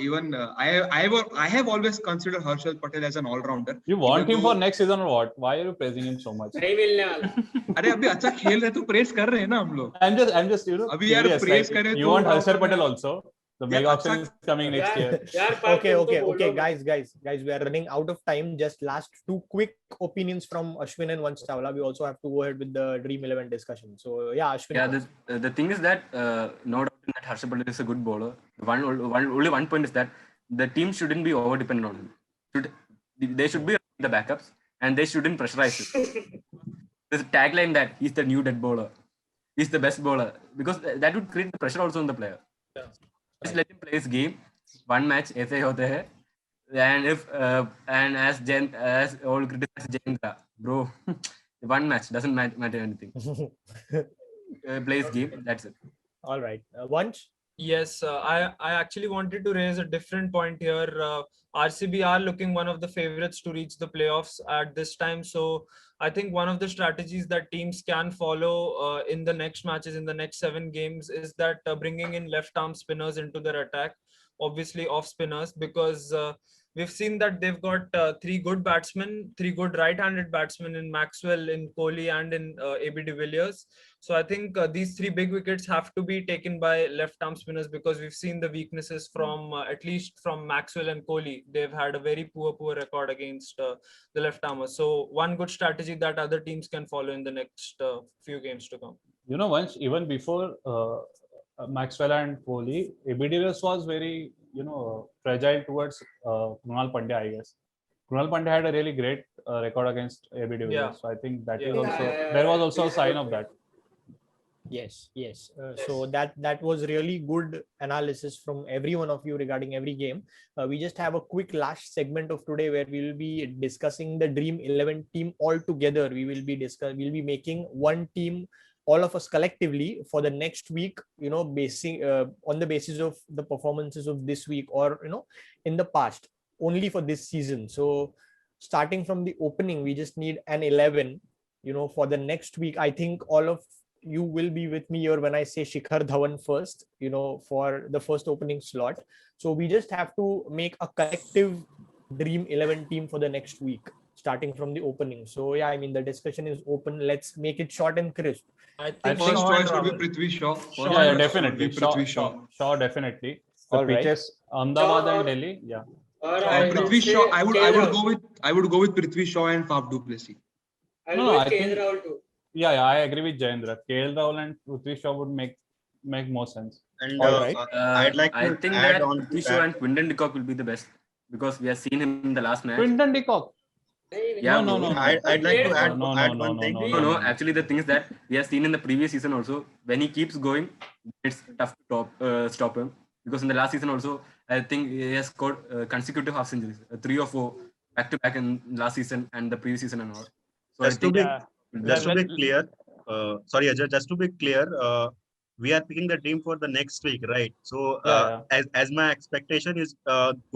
Even I have always considered Harshal Patel as an all-rounder. You want Even him for though- next season or what? Why are you praising him so much? नहीं मिलने वाला. अरे अभी अच्छा खेल रहे तो press कर रहे हैं ना हम लोग. I'm just अभी यार curious, praise like, करें you तो want how Harshal come Patel यार? also? The Yeah, mega auction अच्छा- is coming next year. यार पार्थ Okay, तुम तो okay, बोलो okay, ना. guys, we are running out of time. Just last 2 quick opinions from Ashwin and Vansh Chawla. We also have to go ahead with the Dream 11 discussion. So yeah, Ashwin. Yeah, first. the thing is that no doubt that Harshal Patel is a good bowler. Only one point is that the team shouldn't be over dependent on him. They should be the backups and they shouldn't pressurize him. There's a tagline that he's the new dead bowler. He's the best bowler, because that would create the pressure also on the player. Just let him play his game. One match ऐसे होते हैं. And if and as all criticize Jayendra, bro, one match doesn't matter anything. Play his game. That's it. All right, Vansh. Yes, I actually wanted to raise a different point here. RCB are looking one of the favorites to reach the playoffs at this time. So I think one of the strategies that teams can follow in the next matches, in the next 7 games, is that bringing in left-arm spinners into their attack, obviously off spinners, because we've seen that they've got 3 good batsmen, 3 good right-handed batsmen in Maxwell, in Kohli, and in AB de Villiers. So I think these 3 big wickets have to be taken by left-arm spinners, because we've seen the weaknesses from at least from Maxwell and Kohli. They've had a very poor record against the left-armers. So one good strategy that other teams can follow in the next few games to come. You know, once even before Maxwell and Kohli, AB de Villiers was very fragile towards Krunal Pandya, I guess. Krunal Pandya had a really great record against AB de Villiers. Yeah. So I think that is Yeah. also there was also a sign of that. Yes. So that was really good analysis from every one of you regarding every game. We just have a quick last segment of today where we will be discussing the Dream 11 team all together. We'll be making one team, all of us collectively, for the next week, basing on the basis of the performances of this week, or in the past, only for this season. So starting from the opening, we just need an 11 for the next week. I think all of you will be with me here when I say Shikhar Dhawan first, for the first opening slot. So we just have to make a collective Dream 11 team for the next week, starting from the opening. So yeah, I mean, the discussion is open. Let's make it short and crisp. I I think think First Shaw and choice would be Rahul. Prithvi Shaw. Shaw Yeah, and definitely. Prithvi Shaw. Shaw, definitely. The All right. pitches, Ahmedabad Shaw and or- Delhi. Yeah. Or Prithvi say Shaw. I would KL go with Prithvi Shaw and Faf du Plessis. I'll No, go I with think- KL Rahul too. Yeah, I agree with Jayendra. KL Rahul and Prithvi Shaw would make more sense. And All right. I'd like to I think add that on to Prithvi Shaw that. and Quinton de Kock will be the best, because we have seen him in the last match. Quinton de Kock. Yeah, No. I'd like to add No, add no, one no, thing. No, actually the thing is that we have seen in the previous season also, when he keeps going, it's tough to stop him, because in the last season also, I think he has scored consecutive half centuries, 3 or 4 back to back in last season and the previous season and all. So I Just to think be Yeah. just to be Let- clear, sorry Ajay, just to be clear, we are picking the team for the next week, right? So as my expectation is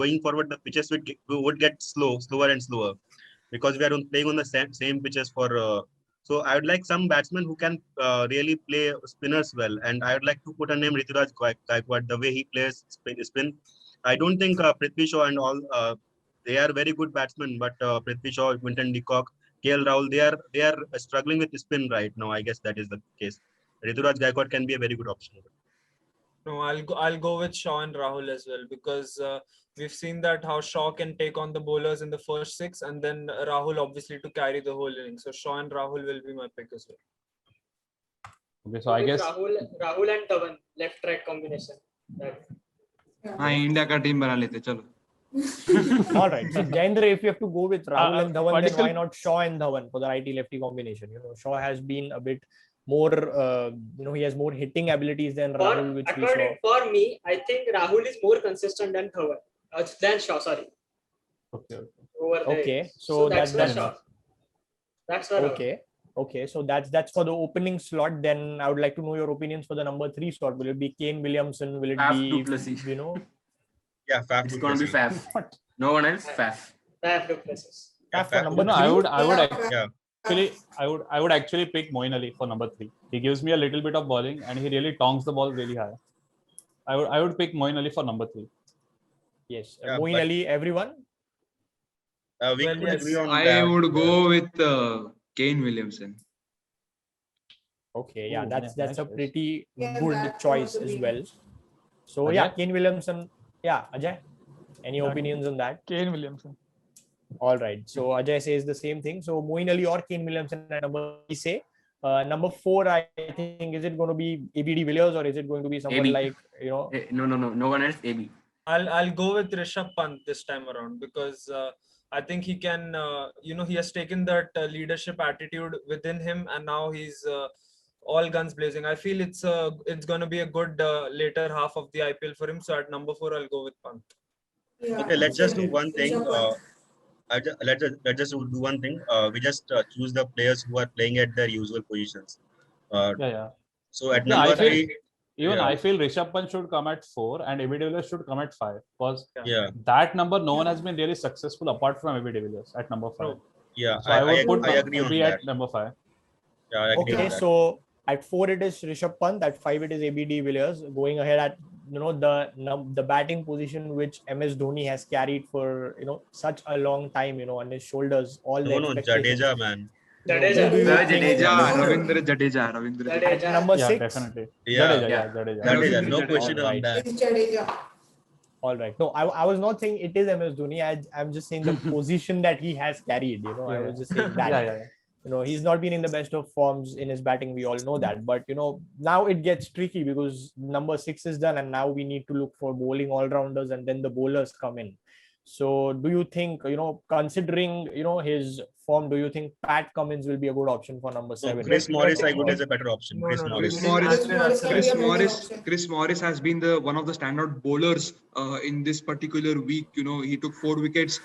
going forward, the pitches would get slower and slower, because we are playing on the same pitches for. So I would like some batsmen who can really play spinners well, and I would like to put a name Rituraj Gaikwad. The way he plays spin, I don't think Prithvi Shaw and all they are very good batsmen, but Prithvi Shaw, Quinton de Kock, KL Rahul, they are struggling with spin right now. I guess that is the case. Rituraj Gaikwad can be a very good option. No, I'll go with Shaw and Rahul as well, because we've seen that how Shaw can take on the bowlers in the first 6, and then Rahul obviously to carry the whole inning. So Shaw and Rahul will be my pick as well. Okay, so I guess Rahul and Dhawan left right combination. That हाँ India का team बना लेते चलो. All right. So, Jayendra, if you have to go with Rahul and Dhawan, then particular- why not Shaw and Dhawan for the righty-lefty combination? Shaw has been a bit more, he has more hitting abilities than Rahul, which we saw. for me, I think Rahul is more consistent than Dhawan, than Shaw. Sorry. okay. Over there. Okay, So that's that's fair Shaw. That's for Rahul. Okay. So that's for the opening slot. Then I would like to know your opinions for the number 3 slot. Will it be Kane Williamson? Will it Faf be du Plessis. Yeah, Faf It's du going to be Plessis. Faf. No one else. Faf. Faf du Plessis. Faf for Faf number du 3. I would actually pick Moeen Ali for number 3. He gives me a little bit of bowling and he really tongs the ball really high. I would pick Moeen Ali for number 3. Yes, Yeah, Moeen but- Ali. Everyone. We Well, could yes, agree on I that. would go with Kane Williamson. Okay, yeah, Ooh, that's nice a choice. pretty Yeah, good that choice was as the well. So Ajay? yeah, Kane Williamson. Yeah, Ajay. Any Yeah. opinions on that? Kane Williamson. All right. So Ajay says the same thing. So Moeen Ali or Kane Williamson at number 3 say. Number 4, I think, is it going to be ABD Villiers or is it going to be someone AB. like No one else. AB. I'll go with Rishabh Pant this time around, because I think he can, he has taken that leadership attitude within him, and now he's all guns blazing. I feel it's going to be a good later half of the IPL for him. So at number 4, I'll go with Pant. Yeah, Okay, let's just do same. one thing. Rishabh Pant. Let's just do one thing. We just choose the players who are playing at their usual positions. Yeah. So at Yeah, number I feel- 3, Even Yeah. I feel Rishabh Pant should come at 4 and AB de Villiers should come at 5, because yeah, that number no one has been really successful apart from AB de Villiers at number 5. yeah, So I would put I agree on AB that. at number 5. Yeah, I agree Okay, on that. so at 4 it is Rishabh Pant, at 5 it is ABD Villiers. Going ahead at the batting position which MS Dhoni has carried for such a long time, on his shoulders, all the No, expectations. Jadeja, man. Jadeja. Who do you Jadeja. think- Yeah, Ravindra Jadeja. At Jadeja. number Yeah, 6. definitely. Yeah, Jadeja. Jadeja, no Jadeja. question on Alright. that. It's Jadeja. All right. No, I was not saying it is MS Dhoni. I'm just saying the position that he has carried. I was just saying that. Yeah. He's not been in the best of forms in his batting. We all know that. But now it gets tricky because number 6 is done, and now we need to look for bowling all rounders, and then the bowlers come in. So, do you think considering his form, do you think Pat Cummins will be a good option for number 7? Chris Morris, I would as a better option. No, Chris no, no. Morris. Chris Morris can be a better option. Chris Morris has been one of the standout bowlers in this particular week. He took 4 wickets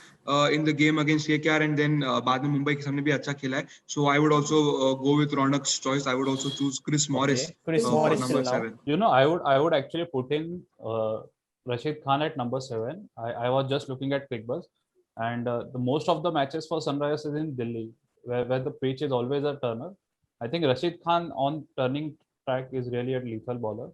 in the game against KKR, and then बाद में मुंबई के सामने भी अच्छा खेला है. So I would also go with Ronak's choice. I would also choose Chris Morris. Chris for Morris number till now. 7. I would actually put in Rashid Khan at number 7. I was just looking at CricBuzz, and the most of the matches for Sunrisers is in Delhi, where the pitch is always a turner. I think Rashid Khan on turning track is really a lethal bowler,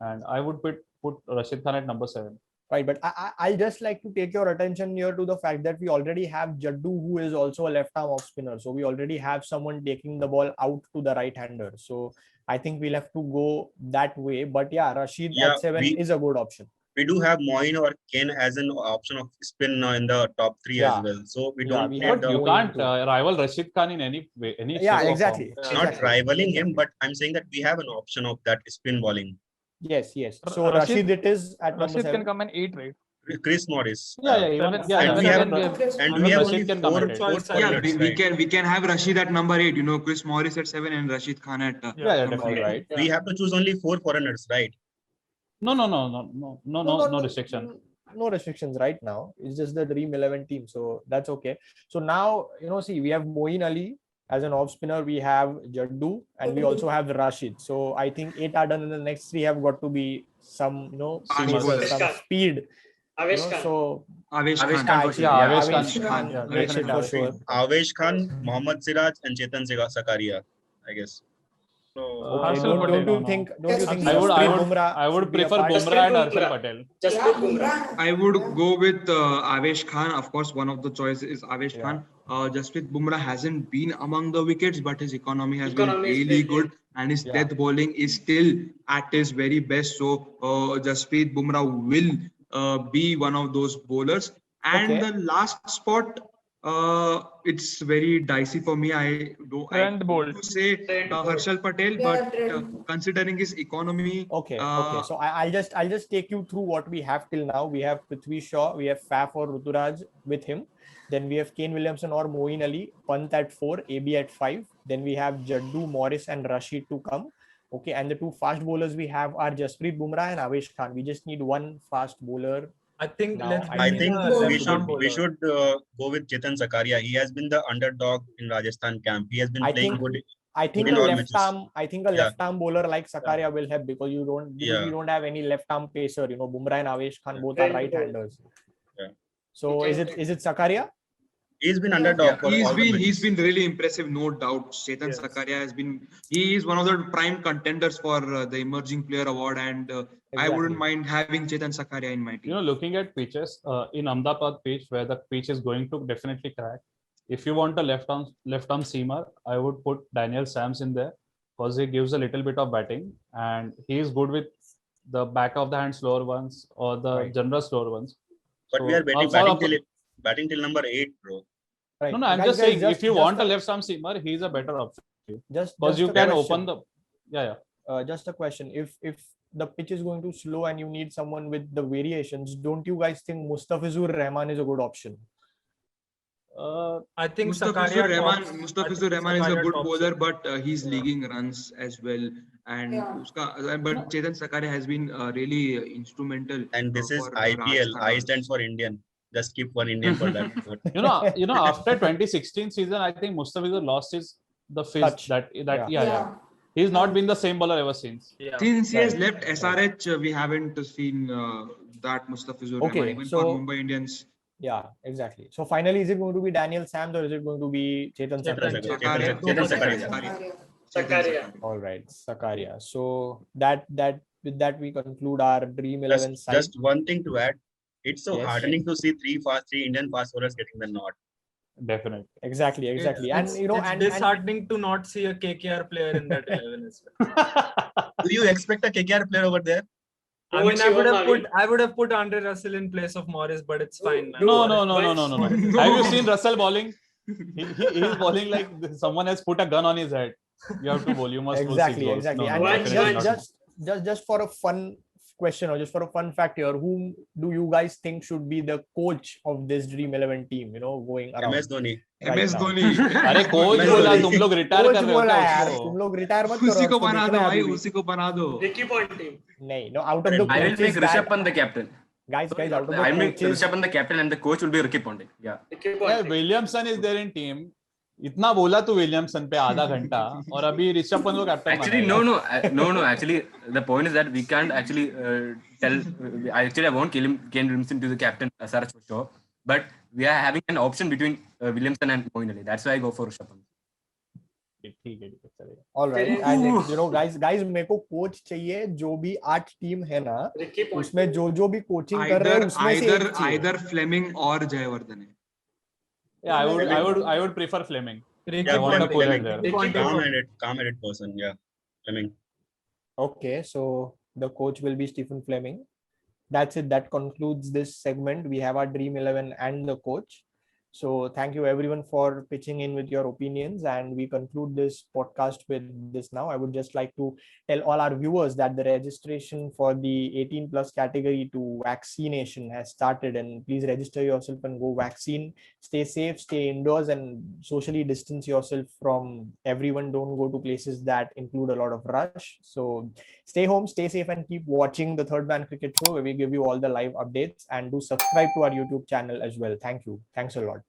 and I would put Rashid Khan at number 7. Right, but I'll just like to take your attention here to the fact that we already have Jaddu, who is also a left-arm off spinner. So we already have someone taking the ball out to the right-hander. So I think we'll have to go that way. But yeah, Rashid Yeah, at 7 is a good option. We do have Moeen or Kane as an option of spin in the top 3 Yeah. as well. So we Yeah, don't we need have But you Moeen can't too. rival Rashid Khan in any way. Any Yeah, shape or exactly. form. not Exactly. rivaling him, but I'm saying that we have an option of that spin bowling. Yes. So Rashid it is at number Rashid 7. can come in 8, right? Chris Morris. Even And even we have- again, And Even we have Rashid only can four comment it. Choice, Yeah, bowlers, we right? can have Rashid at number 8. Chris Morris at 7 and Rashid Khan at yeah, number definitely. 8. Right. We have to choose only 4 foreigners, right? No restriction. no restrictions right now. It's just the Dream 11 team, so that's okay. So now, see, we have Moeen Ali as an off spinner. We have Jaddu, and we also have Rashid. So I think 8 are done, and the next 3 have got to be some, Fast pace, bowlers. some speed. Avesh Khan. So Avesh Avesh Khan. Khan for sure. Yeah, Yeah, Avesh Avesh Khan. Khan, Yeah, Avesh definitely for Avesh sure. Avesh Khan, Mohammad Siraj, and Chetan Sakaria, I guess. So Okay, Harshal don't Patel. you think? Don't you think I would- Jasprit Bumrah I would should be a prefer part? Bumrah and Jasprit Harshal Bumrah. Patel. Jasprit Yeah, Bumrah. Bumrah. I would go with Avesh Khan. Of course, one of the choices is Avesh Yeah. Khan. Jasprit Bumrah hasn't been among the wickets, but his economy has Economy been is really brilliant. good, and his Yeah. death bowling is still at his very best. So Jasprit Bumrah will be one of those bowlers. And Okay. the last spot, it's very dicey for me. I Trent Bolt. to say Trent Bolt. Harshal Patel, Yeah, but Trent. considering his economy, Okay. So I'll just take you through what we have till now. We have Prithvi Shaw, we have Faf or Ruturaj with him. Then we have Kane Williamson or Moeen Ali, Pant at 4, AB at 5. Then we have Jaddu, Morris, and Rashid to come. Okay, and the 2 fast bowlers we have are Jasprit Bumrah and Avesh Khan. We just need one fast bowler. I think Now, let's I I bring think in a we left-arm we bowler. should go with Chetan Sakaria. He has been the underdog in Rajasthan camp. He has been I playing think- good. I think in a all left matches. arm. I think a Yeah. left arm bowler like Sakaria will help because we Yeah. don't have any left arm pacer. Bumrah and Avesh Khan Yeah. both are Trent right Bolt. handers. Yeah. So Okay. is it Sakaria? He's been Yeah. underdog for all the he's matches. been really impressive, no doubt. Chetan Yes. Sakaria he is one of the prime contenders for the emerging player award, and I wouldn't Exactly. mind having Chetan Sakaria in my team. Looking at pitches in Ahmedabad pitch where the pitch is going to definitely crack. If you want a left arm seamer, I would put Daniel Sams in there because he gives a little bit of batting and he is good with the back of the hand slower ones or the Right. general slower ones. But we So, are batting till number 8, bro. Right. No, I'm Guys, just saying if you just want a a- left arm seamer, he's a better option just because you a can question. open the Just a question. If the pitch is going too slow and you need someone with the variations, don't you guys think Mustafizur Rahman is a good option? I think Mustafizur Sakaria Rahman is a good tops bowler, it. but he's Yeah. leaguing runs as well. And Yeah. but Chetan Sakaria has been really instrumental. And this is for IPL. Rajasthan I Royals. stands for Indian. Just keep one Indian for that. after 2016 season, I think Mustafizur lost the fizz Touch. yeah. He's not been the same bowler ever since. Yeah. Since he has Right. left SRH, we haven't seen that Mustafizur Okay, Rahman, even so- for Mumbai Indians. Yeah, exactly. So finally, is it going to be Daniel Sams or is it going to be Chetan Sakaria? Sakaria. Chetan Sakaria. Sakaria. Sakaria. All right, Sakaria. So with that we conclude our Dream 11 side. Just one thing to add. It's so Yes. heartening to see three Indian fast bowlers getting the nod. Definitely. Exactly. And It's and disheartening to not see a KKR player in that 11 as well. Do you expect a KKR player over there? I mean, I Shivam would have put Andre Russell in place of Morris, but it's fine. man. No. No. Have you seen Russell bowling? He's bowling like someone has put a gun on his head. You have to bowl. You must bowl six exactly. balls. No, And definitely not. just for a fun question or just for a fun fact here, whom do you guys think should be the coach of this Dream 11 team? Going around. MS Dhoni. right MS now. Dhoni. अरे coach बोला तुम लोग retire coach कर रहे हो बोला क्या यार, उसको? तुम लोग रिटायर मत करो. उसी को उसको बना दो देखना है भाई, अभी भी. उसी को बना दो. Ricky Ponting. नहीं, no, out of the I will coaches make Rishabh that Pant the captain. guys, out of the I will make coaches. Rishabh Pant the captain and the coach will be Ricky Ponting. Yeah. Ricky Yeah, Ponting. Williamson is there in team. इतना बोला तू Williamson पे आधा घंटा और अभी ऋषभ पंत को captain Actually, no. Actually, the point is that we can't actually tell. I won't kill him, Kane Williamson to the captain SRH for sure. But we are having an option between Williamson and Moeen Ali. That's why I go for Rishabh Pant. ठीक है चलेगा. All right, Ooh. and guys, मेरे को coach चाहिए जो भी 8 team है ना, Ricky Ponting. उसमें जो भी कोचिंग कर रहे हैं उसमें से एक चाहिए. either Fleming or Jayawardene. Yeah, I would prefer Fleming. Ricky Yeah, I want a Ponting. cool Fleming. head there. Ricky Ponting. Calm-headed person. Yeah. Fleming. Okay, so the coach will be Stephen Fleming. That's it. That concludes this segment. We have our Dream 11 and the coach. So thank you everyone for pitching in with your opinions, and we conclude this podcast with this now. I would just like to tell all our viewers that the registration for the 18 plus category to vaccination has started, and please register yourself and go vaccine. Stay safe, stay indoors, and socially distance yourself from everyone. Don't go to places that include a lot of rush. So stay home, stay safe, and keep watching the Third Man Cricket Show, where we give you all the live updates, and do subscribe to our YouTube channel as well. Thank you. Thanks a lot.